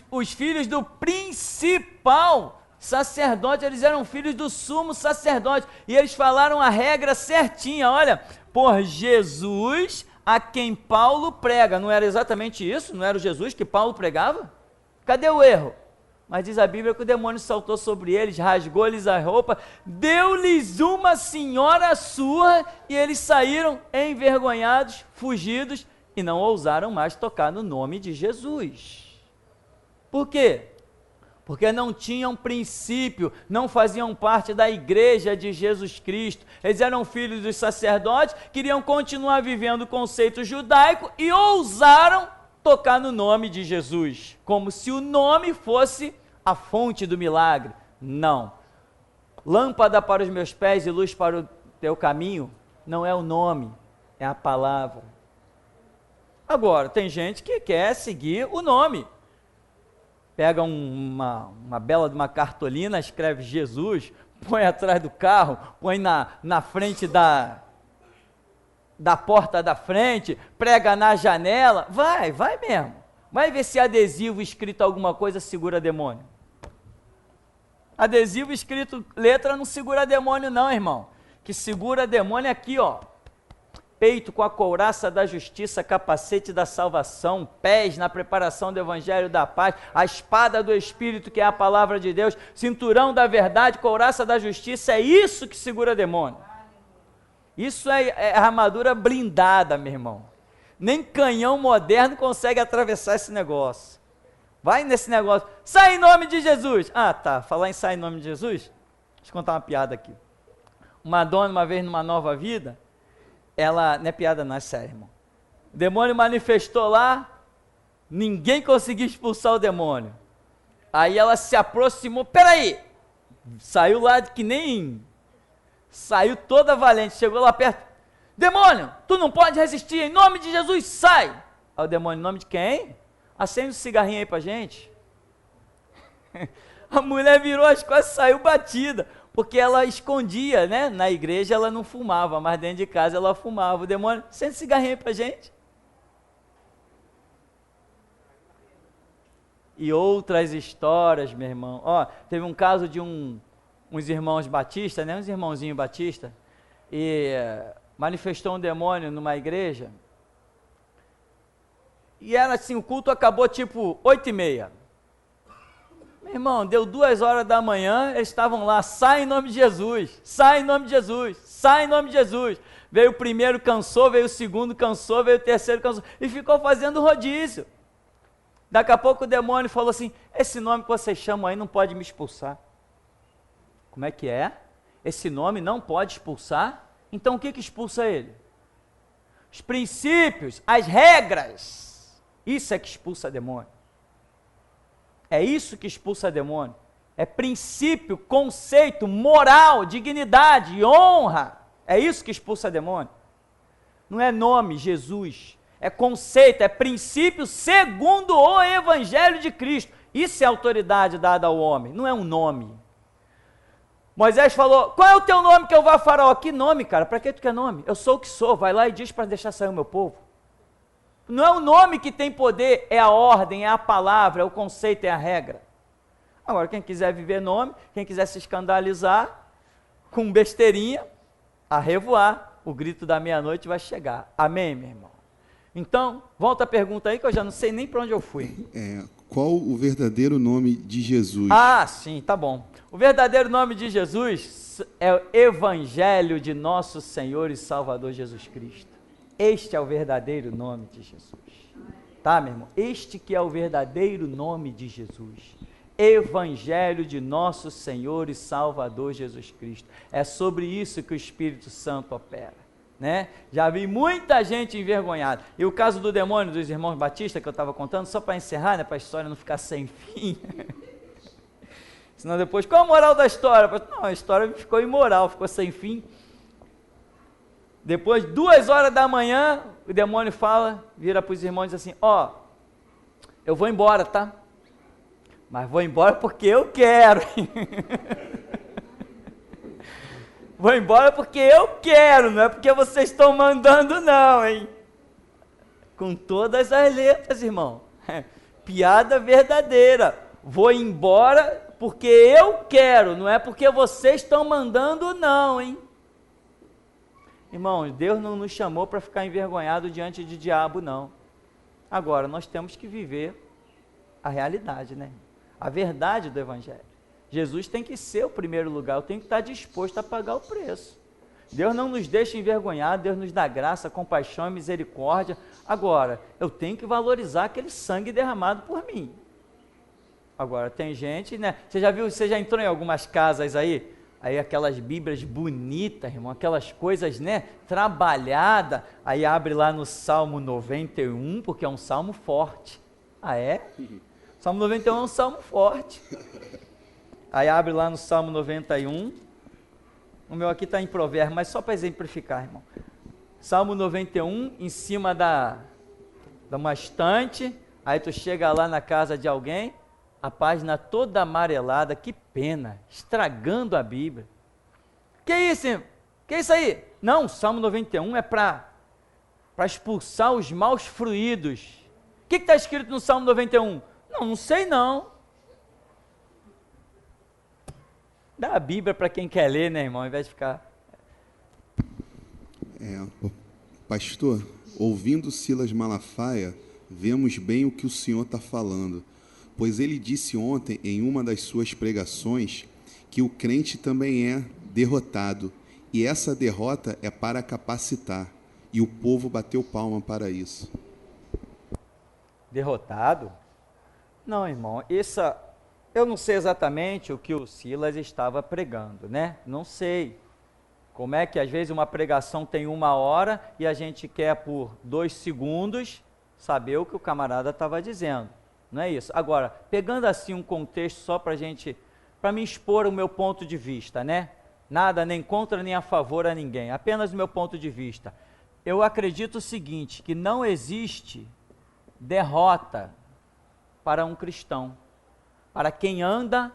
A: Os filhos do principal sacerdote, eles eram filhos do sumo sacerdote. E eles falaram a regra certinha, olha, por Jesus a quem Paulo prega. Não era exatamente isso? Não era o Jesus que Paulo pregava? Cadê o erro? Mas diz a Bíblia que o demônio saltou sobre eles, rasgou-lhes a roupa, deu-lhes uma senhora surra e eles saíram envergonhados, fugidos e não ousaram mais tocar no nome de Jesus. Por quê? Porque não tinham princípio, não faziam parte da igreja de Jesus Cristo. Eles eram filhos dos sacerdotes, queriam continuar vivendo o conceito judaico e ousaram tocar no nome de Jesus, como se o nome fosse a fonte do milagre. Não. Lâmpada para os meus pés e luz para o teu caminho não é o nome, é a palavra. Agora, tem gente que quer seguir o nome. Pega uma bela de uma cartolina, escreve Jesus, põe atrás do carro, põe na frente da porta da frente, prega na janela, vai mesmo. Vai ver se adesivo escrito alguma coisa segura demônio. Adesivo escrito letra não segura demônio não, irmão. Que segura demônio é aqui, ó. Peito com a couraça da justiça, capacete da salvação, pés na preparação do evangelho da paz, a espada do Espírito, que é a palavra de Deus, cinturão da verdade, couraça da justiça, é isso que segura demônio. Isso é armadura blindada, meu irmão. Nem canhão moderno consegue atravessar esse negócio. Vai nesse negócio, sai em nome de Jesus. Ah, tá, falar em sai em nome de Jesus, deixa eu contar uma piada aqui. Uma dona, uma vez numa Nova Vida, ela, não é piada não, é sério, irmão. O demônio manifestou lá, ninguém conseguiu expulsar o demônio. Aí ela se aproximou, peraí, saiu lá que nem, saiu toda valente, chegou lá perto, demônio, tu não pode resistir, em nome de Jesus, sai. Aí o demônio, em nome de quem? Acende um cigarrinho aí pra gente. A mulher virou as costas e saiu batida. Porque ela escondia, né? Na igreja ela não fumava, mas dentro de casa ela fumava. O demônio, acende cigarrinho aí pra gente. E outras histórias, meu irmão. Ó, teve um caso de uns irmãos batistas, né? Uns irmãozinhos batistas. E manifestou um demônio numa igreja. E era assim, o culto acabou tipo 8h30. Meu irmão, deu 2h da manhã, eles estavam lá, sai em nome de Jesus, sai em nome de Jesus, sai em nome de Jesus. Veio o primeiro, cansou, veio o segundo, cansou, veio o terceiro, cansou, e ficou fazendo rodízio. Daqui a pouco o demônio falou assim, esse nome que vocês chamam aí não pode me expulsar. Como é que é? Esse nome não pode expulsar? Então o que expulsa ele? Os princípios, as regras. Isso é que expulsa demônio. É isso que expulsa demônio. É princípio, conceito, moral, dignidade, honra. É isso que expulsa demônio. Não é nome, Jesus. É conceito, é princípio segundo o Evangelho de Cristo. Isso é autoridade dada ao homem, não é um nome. Moisés falou, qual é o teu nome que eu vou a Faraó? Que nome, cara? Para que tu quer nome? Eu sou o que sou, vai lá e diz para deixar sair o meu povo. Não é o nome que tem poder, é a ordem, é a palavra, é o conceito, é a regra. Agora, quem quiser viver nome, quem quiser se escandalizar, com besteirinha, a revoar, o grito da meia-noite vai chegar. Amém, meu irmão? Então, volta a pergunta aí, que eu já não sei nem para onde eu fui.
C: Qual o verdadeiro nome de Jesus?
A: Ah, sim, tá bom. O verdadeiro nome de Jesus é o Evangelho de nosso Senhor e Salvador Jesus Cristo. Este é o verdadeiro nome de Jesus. Tá, meu irmão? Este que é o verdadeiro nome de Jesus. Evangelho de nosso Senhor e Salvador Jesus Cristo. É sobre isso que o Espírito Santo opera, né? Já vi muita gente envergonhada. E o caso do demônio dos irmãos Batista que eu estava contando, só para encerrar, né, para a história não ficar sem fim. Senão depois, qual a moral da história? Não, a história ficou imoral, ficou sem fim. Depois, 2h da manhã, o demônio fala, vira para os irmãos e diz assim, ó, eu vou embora, tá? Mas vou embora porque eu quero. Vou embora porque eu quero, não é porque vocês estão mandando não, hein? Com todas as letras, irmão. Piada verdadeira. Vou embora porque eu quero, não é porque vocês estão mandando não, hein? Irmão, Deus não nos chamou para ficar envergonhado diante de diabo, não. Agora, nós temos que viver a realidade, né? A verdade do Evangelho. Jesus tem que ser o primeiro lugar, eu tenho que estar disposto a pagar o preço. Deus não nos deixa envergonhar, Deus nos dá graça, compaixão e misericórdia. Agora, eu tenho que valorizar aquele sangue derramado por mim. Agora, tem gente, né? Você já viu, você já entrou em algumas casas aí? Aí aquelas bíblias bonitas, irmão, aquelas coisas, né, trabalhada, aí abre lá no Salmo 91, porque é um salmo forte. Ah, é? Salmo 91 é um salmo forte. Aí abre lá no Salmo 91, o meu aqui está em Provérbios, mas só para exemplificar, irmão. Salmo 91, em cima da uma estante, aí tu chega lá na casa de alguém, a página toda amarelada, que pena, estragando a Bíblia. Que isso, irmão? Que isso aí? Não, o Salmo 91 é para expulsar os maus fruídos. O que está escrito no Salmo 91? Não sei não. Dá a Bíblia para quem quer ler, né, irmão, ao invés de ficar...
C: Pastor, ouvindo Silas Malafaia, vemos bem o que o senhor está falando, pois ele disse ontem em uma das suas pregações que o crente também é derrotado, e essa derrota é para capacitar, e o povo bateu palma para isso.
A: Derrotado? Não, irmão, eu não sei exatamente o que o Silas estava pregando, né? Não sei. Como é que às vezes uma pregação tem 1 hora e a gente quer por 2 segundos saber o que o camarada estava dizendo. Não é isso? Agora, pegando assim um contexto só para me expor o meu ponto de vista, né? Nada nem contra nem a favor a ninguém, apenas o meu ponto de vista. Eu acredito o seguinte, que não existe derrota para um cristão, para quem anda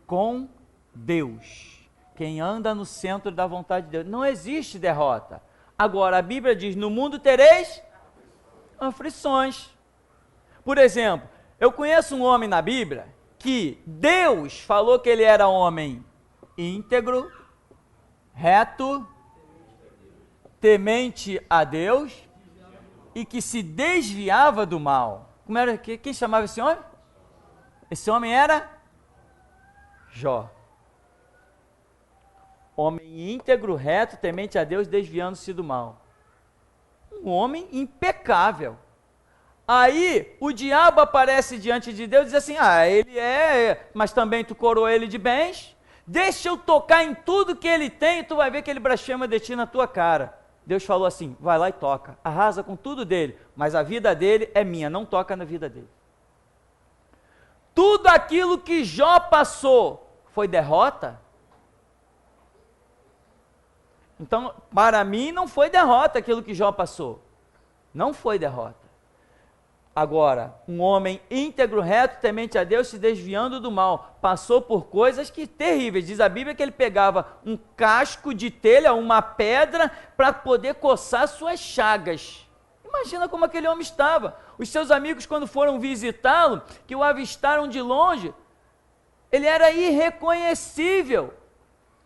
A: com Deus, quem anda no centro da vontade de Deus. Não existe derrota. Agora, a Bíblia diz, no mundo tereis aflições. Por exemplo, eu conheço um homem na Bíblia que Deus falou que ele era homem íntegro, reto, temente a Deus e que se desviava do mal. Como era? Quem chamava esse homem? Esse homem era Jó. Homem íntegro, reto, temente a Deus, desviando-se do mal. Um homem impecável. Aí o diabo aparece diante de Deus e diz assim, ele mas também tu coroou ele de bens, deixa eu tocar em tudo que ele tem e tu vai ver que ele blasfema de ti na tua cara. Deus falou assim, vai lá e toca, arrasa com tudo dele, mas a vida dele é minha, não toca na vida dele. Tudo aquilo que Jó passou foi derrota? Então, para mim não foi derrota aquilo que Jó passou, não foi derrota. Agora, um homem íntegro, reto, temente a Deus, se desviando do mal, passou por coisas terríveis. Diz a Bíblia que ele pegava um casco de telha, uma pedra, para poder coçar suas chagas. Imagina como aquele homem estava. Os seus amigos, quando foram visitá-lo, que o avistaram de longe, ele era irreconhecível.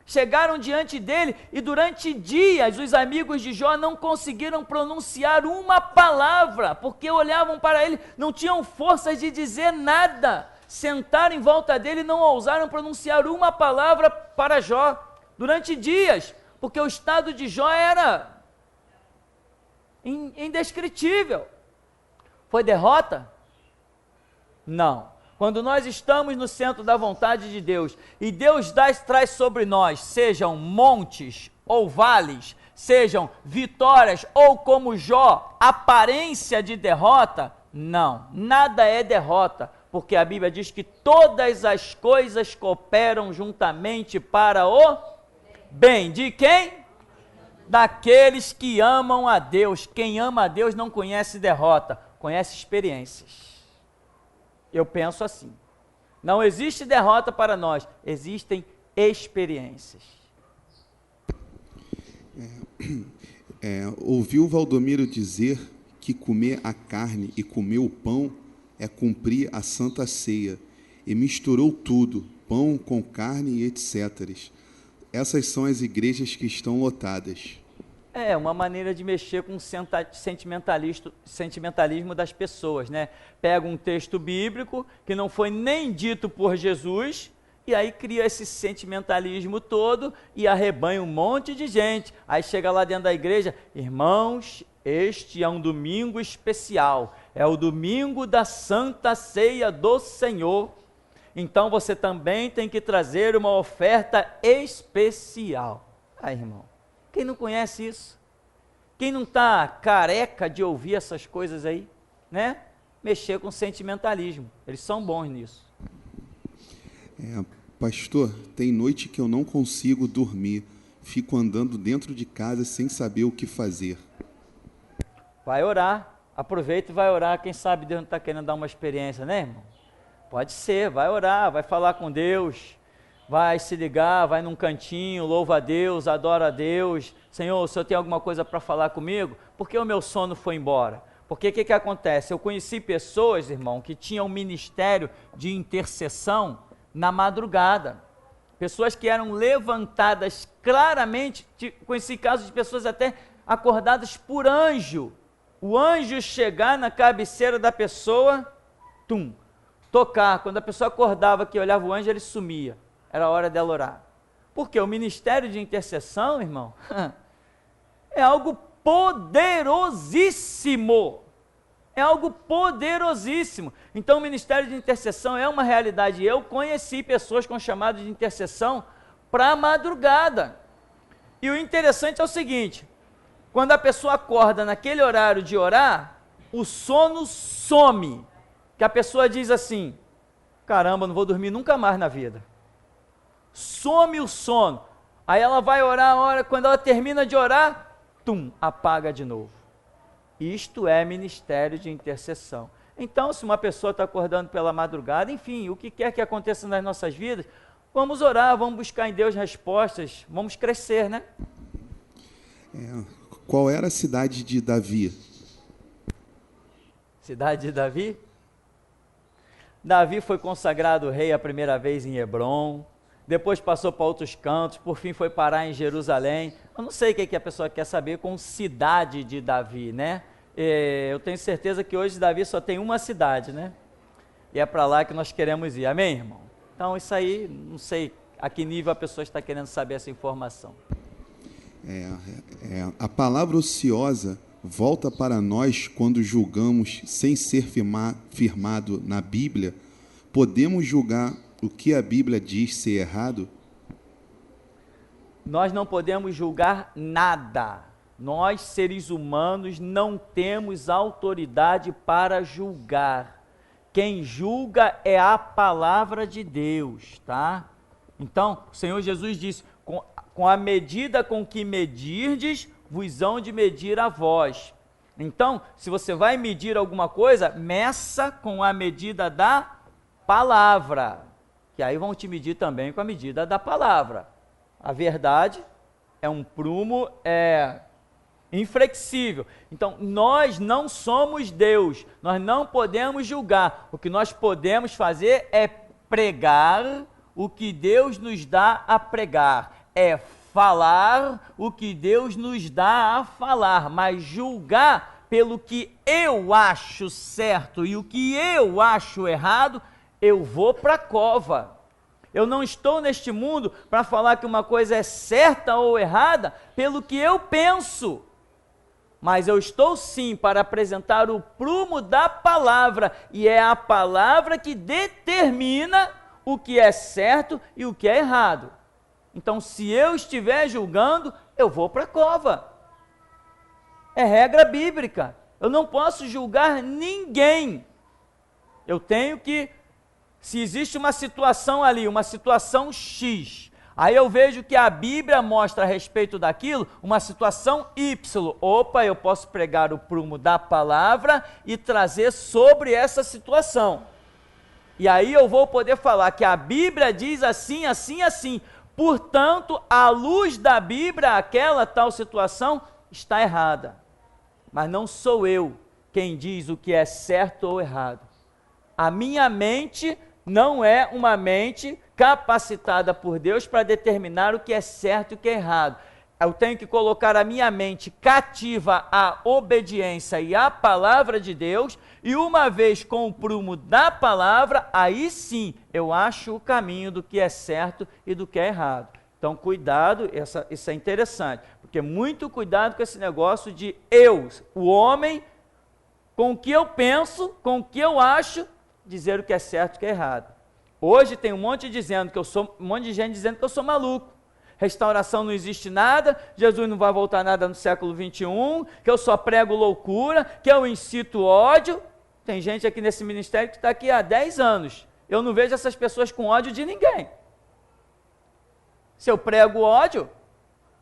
A: Chegaram diante dele e durante dias os amigos de Jó não conseguiram pronunciar uma palavra, porque olhavam para ele, não tinham forças de dizer nada. Sentaram em volta dele e não ousaram pronunciar uma palavra para Jó, durante dias, porque o estado de Jó era indescritível. Foi derrota? Não. Quando nós estamos no centro da vontade de Deus, e Deus traz sobre nós, sejam montes ou vales, sejam vitórias ou como Jó, aparência de derrota, não, nada é derrota, porque a Bíblia diz que todas as coisas cooperam juntamente para o bem. De quem? Daqueles que amam a Deus. Quem ama a Deus não conhece derrota, conhece experiências. Eu penso assim, não existe derrota para nós, existem experiências.
C: Ouviu Valdomiro dizer que comer a carne e comer o pão é cumprir a Santa Ceia, e misturou tudo, pão com carne e etc. Essas são as igrejas que estão lotadas.
A: É uma maneira de mexer com o sentimentalismo das pessoas, né? Pega um texto bíblico que não foi nem dito por Jesus, e aí cria esse sentimentalismo todo e arrebanha um monte de gente. Aí chega lá dentro da igreja, irmãos, este é um domingo especial, é o domingo da Santa Ceia do Senhor. Então você também tem que trazer uma oferta especial. Ah, irmão, quem não conhece isso? Quem não está careca de ouvir essas coisas aí, né? Mexer com sentimentalismo. Eles são bons nisso.
C: Pastor, tem noite que eu não consigo dormir. Fico andando dentro de casa sem saber o que fazer.
A: Vai orar. Aproveita e vai orar. Quem sabe Deus não está querendo dar uma experiência, né, irmão? Pode ser, vai orar, vai falar com Deus, vai se ligar, vai num cantinho, louva a Deus, adora a Deus. Senhor, o Senhor tem alguma coisa para falar comigo? Por que o meu sono foi embora? Porque o que acontece? Eu conheci pessoas, irmão, que tinham um ministério de intercessão na madrugada. Pessoas que eram levantadas claramente, conheci casos de pessoas até acordadas por anjo. O anjo chegar na cabeceira da pessoa, tocar. Quando a pessoa acordava que olhava o anjo, ele sumia. Era a hora dela orar. Porque o ministério de intercessão, irmão, é algo poderosíssimo. É algo poderosíssimo. Então o ministério de intercessão é uma realidade. Eu conheci pessoas com chamado de intercessão para a madrugada. E o interessante é o seguinte, quando a pessoa acorda naquele horário de orar, o sono some. Que a pessoa diz assim, caramba, não vou dormir nunca mais na vida. Some o sono. Aí ela vai orar, ora, quando ela termina de orar, apaga de novo. Isto é ministério de intercessão. Então, se uma pessoa está acordando pela madrugada, enfim, o que quer que aconteça nas nossas vidas, vamos orar, vamos buscar em Deus respostas, vamos crescer, né?
C: Qual era a cidade de Davi?
A: Cidade de Davi? Davi foi consagrado rei a primeira vez em Hebrom, depois passou para outros cantos, por fim foi parar em Jerusalém. Eu não sei o que a pessoa quer saber com cidade de Davi, né? Eu tenho certeza que hoje Davi só tem uma cidade, né? E é para lá que nós queremos ir, amém, irmão? Então isso aí, não sei a que nível a pessoa está querendo saber essa informação.
C: A palavra ociosa volta para nós quando julgamos sem ser firmado na Bíblia. Podemos julgar o que a Bíblia diz ser errado?
A: Nós não podemos julgar nada. Nós, seres humanos, não temos autoridade para julgar. Quem julga é a palavra de Deus, tá? Então, o Senhor Jesus disse, com a medida com que medirdes, vos hão de medir a vós. Então, se você vai medir alguma coisa, meça com a medida da palavra, que aí vão te medir também com a medida da palavra. A verdade é um prumo inflexível. Então, nós não somos Deus, nós não podemos julgar. O que nós podemos fazer é pregar o que Deus nos dá a pregar, é falar o que Deus nos dá a falar, mas julgar pelo que eu acho certo e o que eu acho errado, eu vou para a cova. Eu não estou neste mundo para falar que uma coisa é certa ou errada pelo que eu penso, mas eu estou sim para apresentar o prumo da palavra, e é a palavra que determina o que é certo e o que é errado. Então, se eu estiver julgando, eu vou para a cova. É regra bíblica. Eu não posso julgar ninguém. Eu tenho que, se existe uma situação ali, uma situação X, aí eu vejo que a Bíblia mostra a respeito daquilo uma situação Y. Opa, eu posso pregar o prumo da palavra e trazer sobre essa situação. E aí eu vou poder falar que a Bíblia diz assim, assim, assim. Portanto, à luz da Bíblia, aquela tal situação está errada. Mas não sou eu quem diz o que é certo ou errado. A minha mente não é uma mente capacitada por Deus para determinar o que é certo e o que é errado. eu tenho que colocar a minha mente cativa à obediência e à palavra de Deus, e uma vez com o prumo da palavra, aí sim eu acho o caminho do que é certo e do que é errado. Então, cuidado, isso é interessante, porque muito cuidado com esse negócio de eu, o homem, com o que eu penso, com o que eu acho, dizer o que é certo e o que é errado. Hoje tem um monte de gente dizendo que eu sou maluco. Restauração não existe nada, Jesus não vai voltar nada no século 21, que eu só prego loucura, que eu incito ódio. Tem gente aqui nesse ministério que está aqui há 10 anos. Eu não vejo essas pessoas com ódio de ninguém. Se eu prego ódio,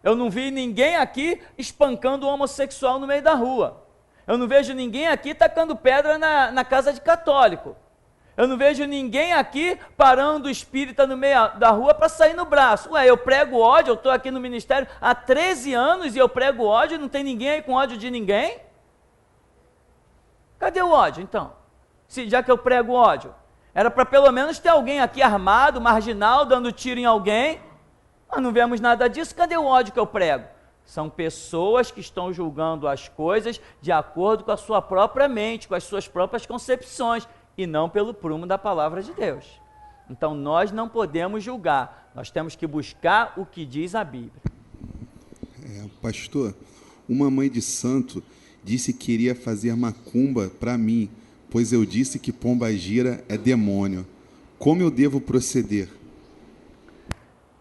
A: eu não vi ninguém aqui espancando o homossexual no meio da rua. Eu não vejo ninguém aqui tacando pedra na casa de católico. Eu não vejo ninguém aqui parando o espírita no meio da rua para sair no braço. Ué, eu prego ódio, eu estou aqui no ministério há 13 anos e eu prego ódio, não tem ninguém aí com ódio de ninguém? Cadê o ódio, então? Já que eu prego ódio, era para pelo menos ter alguém aqui armado, marginal, dando tiro em alguém. Nós não vemos nada disso, cadê o ódio que eu prego? São pessoas que estão julgando as coisas de acordo com a sua própria mente, com as suas próprias concepções, e não pelo prumo da palavra de Deus. Então nós não podemos julgar, nós temos que buscar o que diz a Bíblia.
C: Pastor, uma mãe de santo disse que queria fazer macumba para mim, pois eu disse que pombagira é demônio. Como eu devo proceder?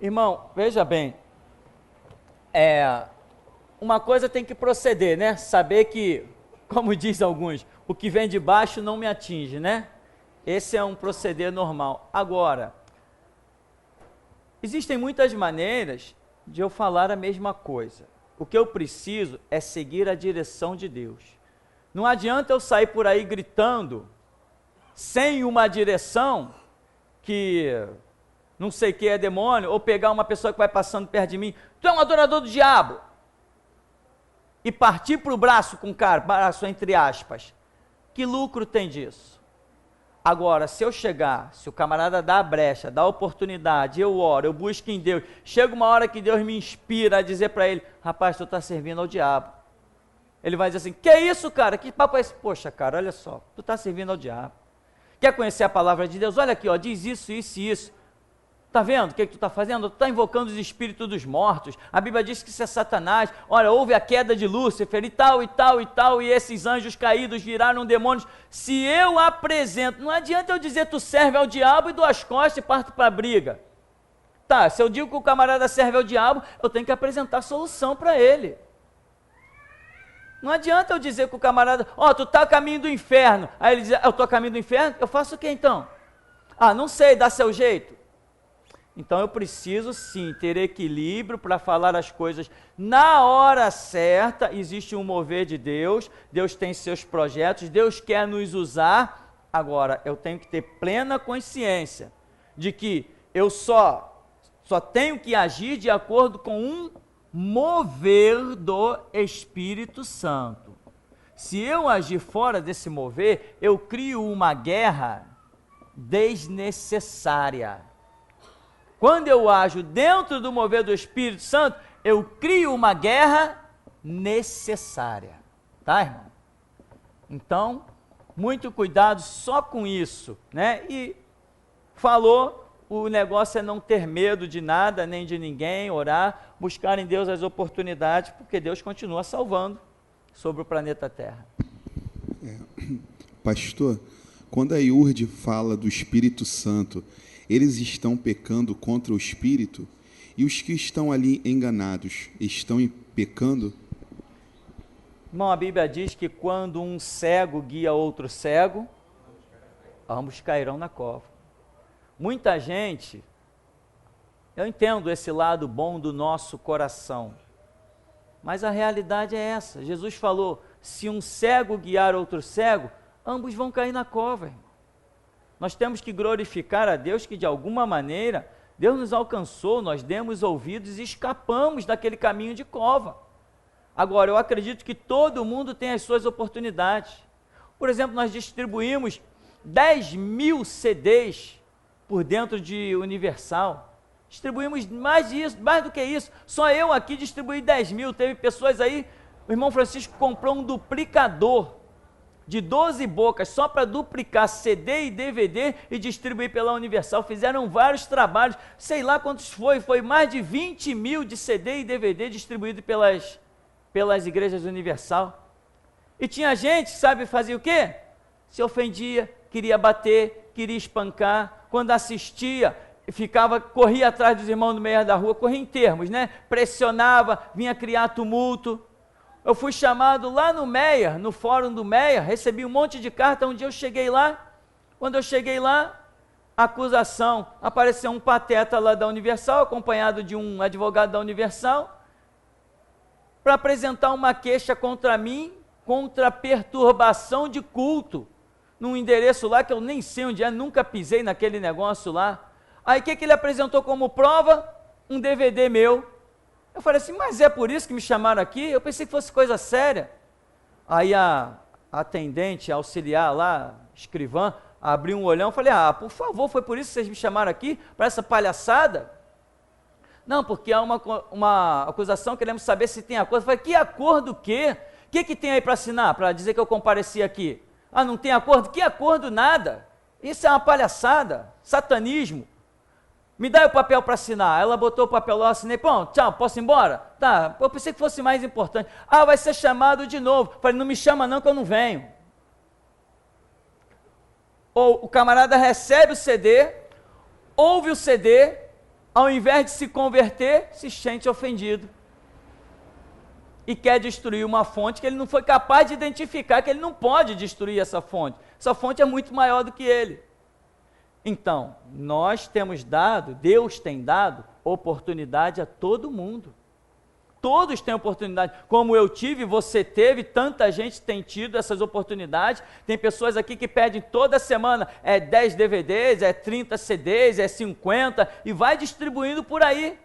A: Irmão, veja bem, uma coisa tem que proceder, né? Saber que, como diz alguns, o que vem de baixo não me atinge, né? Esse é um proceder normal. Agora, existem muitas maneiras de eu falar a mesma coisa. O que eu preciso é seguir a direção de Deus. Não adianta eu sair por aí gritando, sem uma direção, que não sei o que é demônio, ou pegar uma pessoa que vai passando perto de mim, tu é um adorador do diabo, e partir para o braço com o cara, braço entre aspas. Que lucro tem disso? Agora, se eu chegar, se o camarada dá a brecha, dá a oportunidade, eu oro, eu busco em Deus, chega uma hora que Deus me inspira a dizer para ele, rapaz, tu está servindo ao diabo. Ele vai dizer assim, que isso, cara? Que papo é esse? Poxa, cara, olha só, tu está servindo ao diabo. Quer conhecer a palavra de Deus? Olha aqui, ó, diz isso, isso e isso. Está vendo o que tu está fazendo? Tu está invocando os espíritos dos mortos. A Bíblia diz que isso é Satanás. Olha, houve a queda de Lúcifer e tal, e tal, e tal, e esses anjos caídos viraram demônios. Se eu apresento, não adianta eu dizer tu serve ao diabo e dou as costas e parto para a briga. Tá, se eu digo que o camarada serve ao diabo, eu tenho que apresentar solução para ele. Não adianta eu dizer que o camarada, tu está a caminho do inferno. Aí ele diz, eu estou a caminho do inferno? Eu faço o que então? Não sei, dá seu jeito. Então eu preciso sim ter equilíbrio para falar as coisas na hora certa. Existe um mover de Deus, Deus tem seus projetos, Deus quer nos usar. Agora, eu tenho que ter plena consciência de que eu só tenho que agir de acordo com um mover do Espírito Santo. Se eu agir fora desse mover, eu crio uma guerra desnecessária. Quando eu ajo dentro do mover do Espírito Santo, eu crio uma guerra necessária. Tá, irmão? Então, muito cuidado só com isso, né? E falou, o negócio é não ter medo de nada, nem de ninguém, orar, buscar em Deus as oportunidades, porque Deus continua salvando sobre o planeta Terra.
C: Pastor, quando a Iurde fala do Espírito Santo, eles estão pecando contra o Espírito? E os que estão ali enganados, estão pecando?
A: Irmão, a Bíblia diz que quando um cego guia outro cego, ambos cairão na cova. Muita gente, eu entendo esse lado bom do nosso coração, mas a realidade é essa. Jesus falou, se um cego guiar outro cego, ambos vão cair na cova, irmão. Nós temos que glorificar a Deus que de alguma maneira Deus nos alcançou, nós demos ouvidos e escapamos daquele caminho de cova. Agora, eu acredito que todo mundo tem as suas oportunidades. Por exemplo, nós distribuímos 10.000 CDs por dentro de Universal. Distribuímos mais disso, mais do que isso. Só eu aqui distribuí 10 mil. Teve pessoas aí, o irmão Francisco comprou um duplicador de 12 bocas só para duplicar CD e DVD e distribuir pela Universal. Fizeram vários trabalhos, sei lá quantos foi mais de 20 mil de CD e DVD distribuído pelas igrejas Universal. E tinha gente, sabe, fazia o quê? Se ofendia, queria bater, queria espancar, quando assistia, corria atrás dos irmãos no meio da rua, corria em termos, né? Pressionava, vinha criar tumulto. Eu fui chamado lá no Meia, no fórum do Meia, recebi um monte de carta. Um dia eu cheguei lá, quando eu cheguei lá, acusação, apareceu um pateta lá da Universal, acompanhado de um advogado da Universal, para apresentar uma queixa contra mim, contra perturbação de culto, num endereço lá que eu nem sei onde é, nunca pisei naquele negócio lá. Aí o que ele apresentou como prova? Um DVD meu. Eu falei assim, mas é por isso que me chamaram aqui? Eu pensei que fosse coisa séria. Aí a atendente, a auxiliar lá, escrivã, abriu um olhão, falei, por favor, foi por isso que vocês me chamaram aqui, para essa palhaçada? Não, porque há uma acusação, queremos saber se tem acordo. Eu falei, que acordo o quê? O que tem aí para assinar, para dizer que eu compareci aqui? Não tem acordo? Que acordo nada? Isso é uma palhaçada, satanismo. Me dá o papel para assinar. Ela botou o papel lá, assinei, pronto, tchau, posso ir embora? Tá, eu pensei que fosse mais importante. Vai ser chamado de novo. Falei, não me chama não que eu não venho. Ou o camarada recebe o CD, ouve o CD, ao invés de se converter, se sente ofendido. E quer destruir uma fonte que ele não foi capaz de identificar, que ele não pode destruir essa fonte. Essa fonte é muito maior do que ele. Então, nós temos dado, Deus tem dado oportunidade a todo mundo. Todos têm oportunidade. Como eu tive, você teve, tanta gente tem tido essas oportunidades. Tem pessoas aqui que pedem toda semana 10 DVDs, 30 CDs, 50 e vai distribuindo por aí.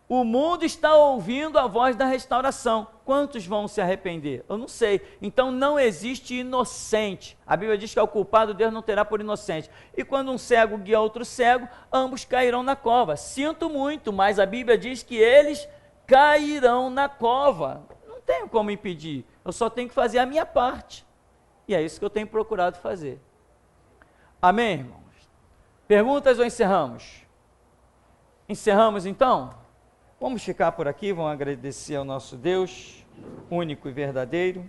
A: O mundo está ouvindo a voz da restauração. Quantos vão se arrepender? Eu não sei. Então não existe inocente. A Bíblia diz que ao culpado Deus não terá por inocente. E quando um cego guia outro cego, ambos cairão na cova. Sinto muito, mas a Bíblia diz que eles cairão na cova. Não tenho como impedir. Eu só tenho que fazer a minha parte. E é isso que eu tenho procurado fazer. Amém, irmãos? Perguntas ou encerramos? Encerramos então? Vamos ficar por aqui, vamos agradecer ao nosso Deus, único e verdadeiro.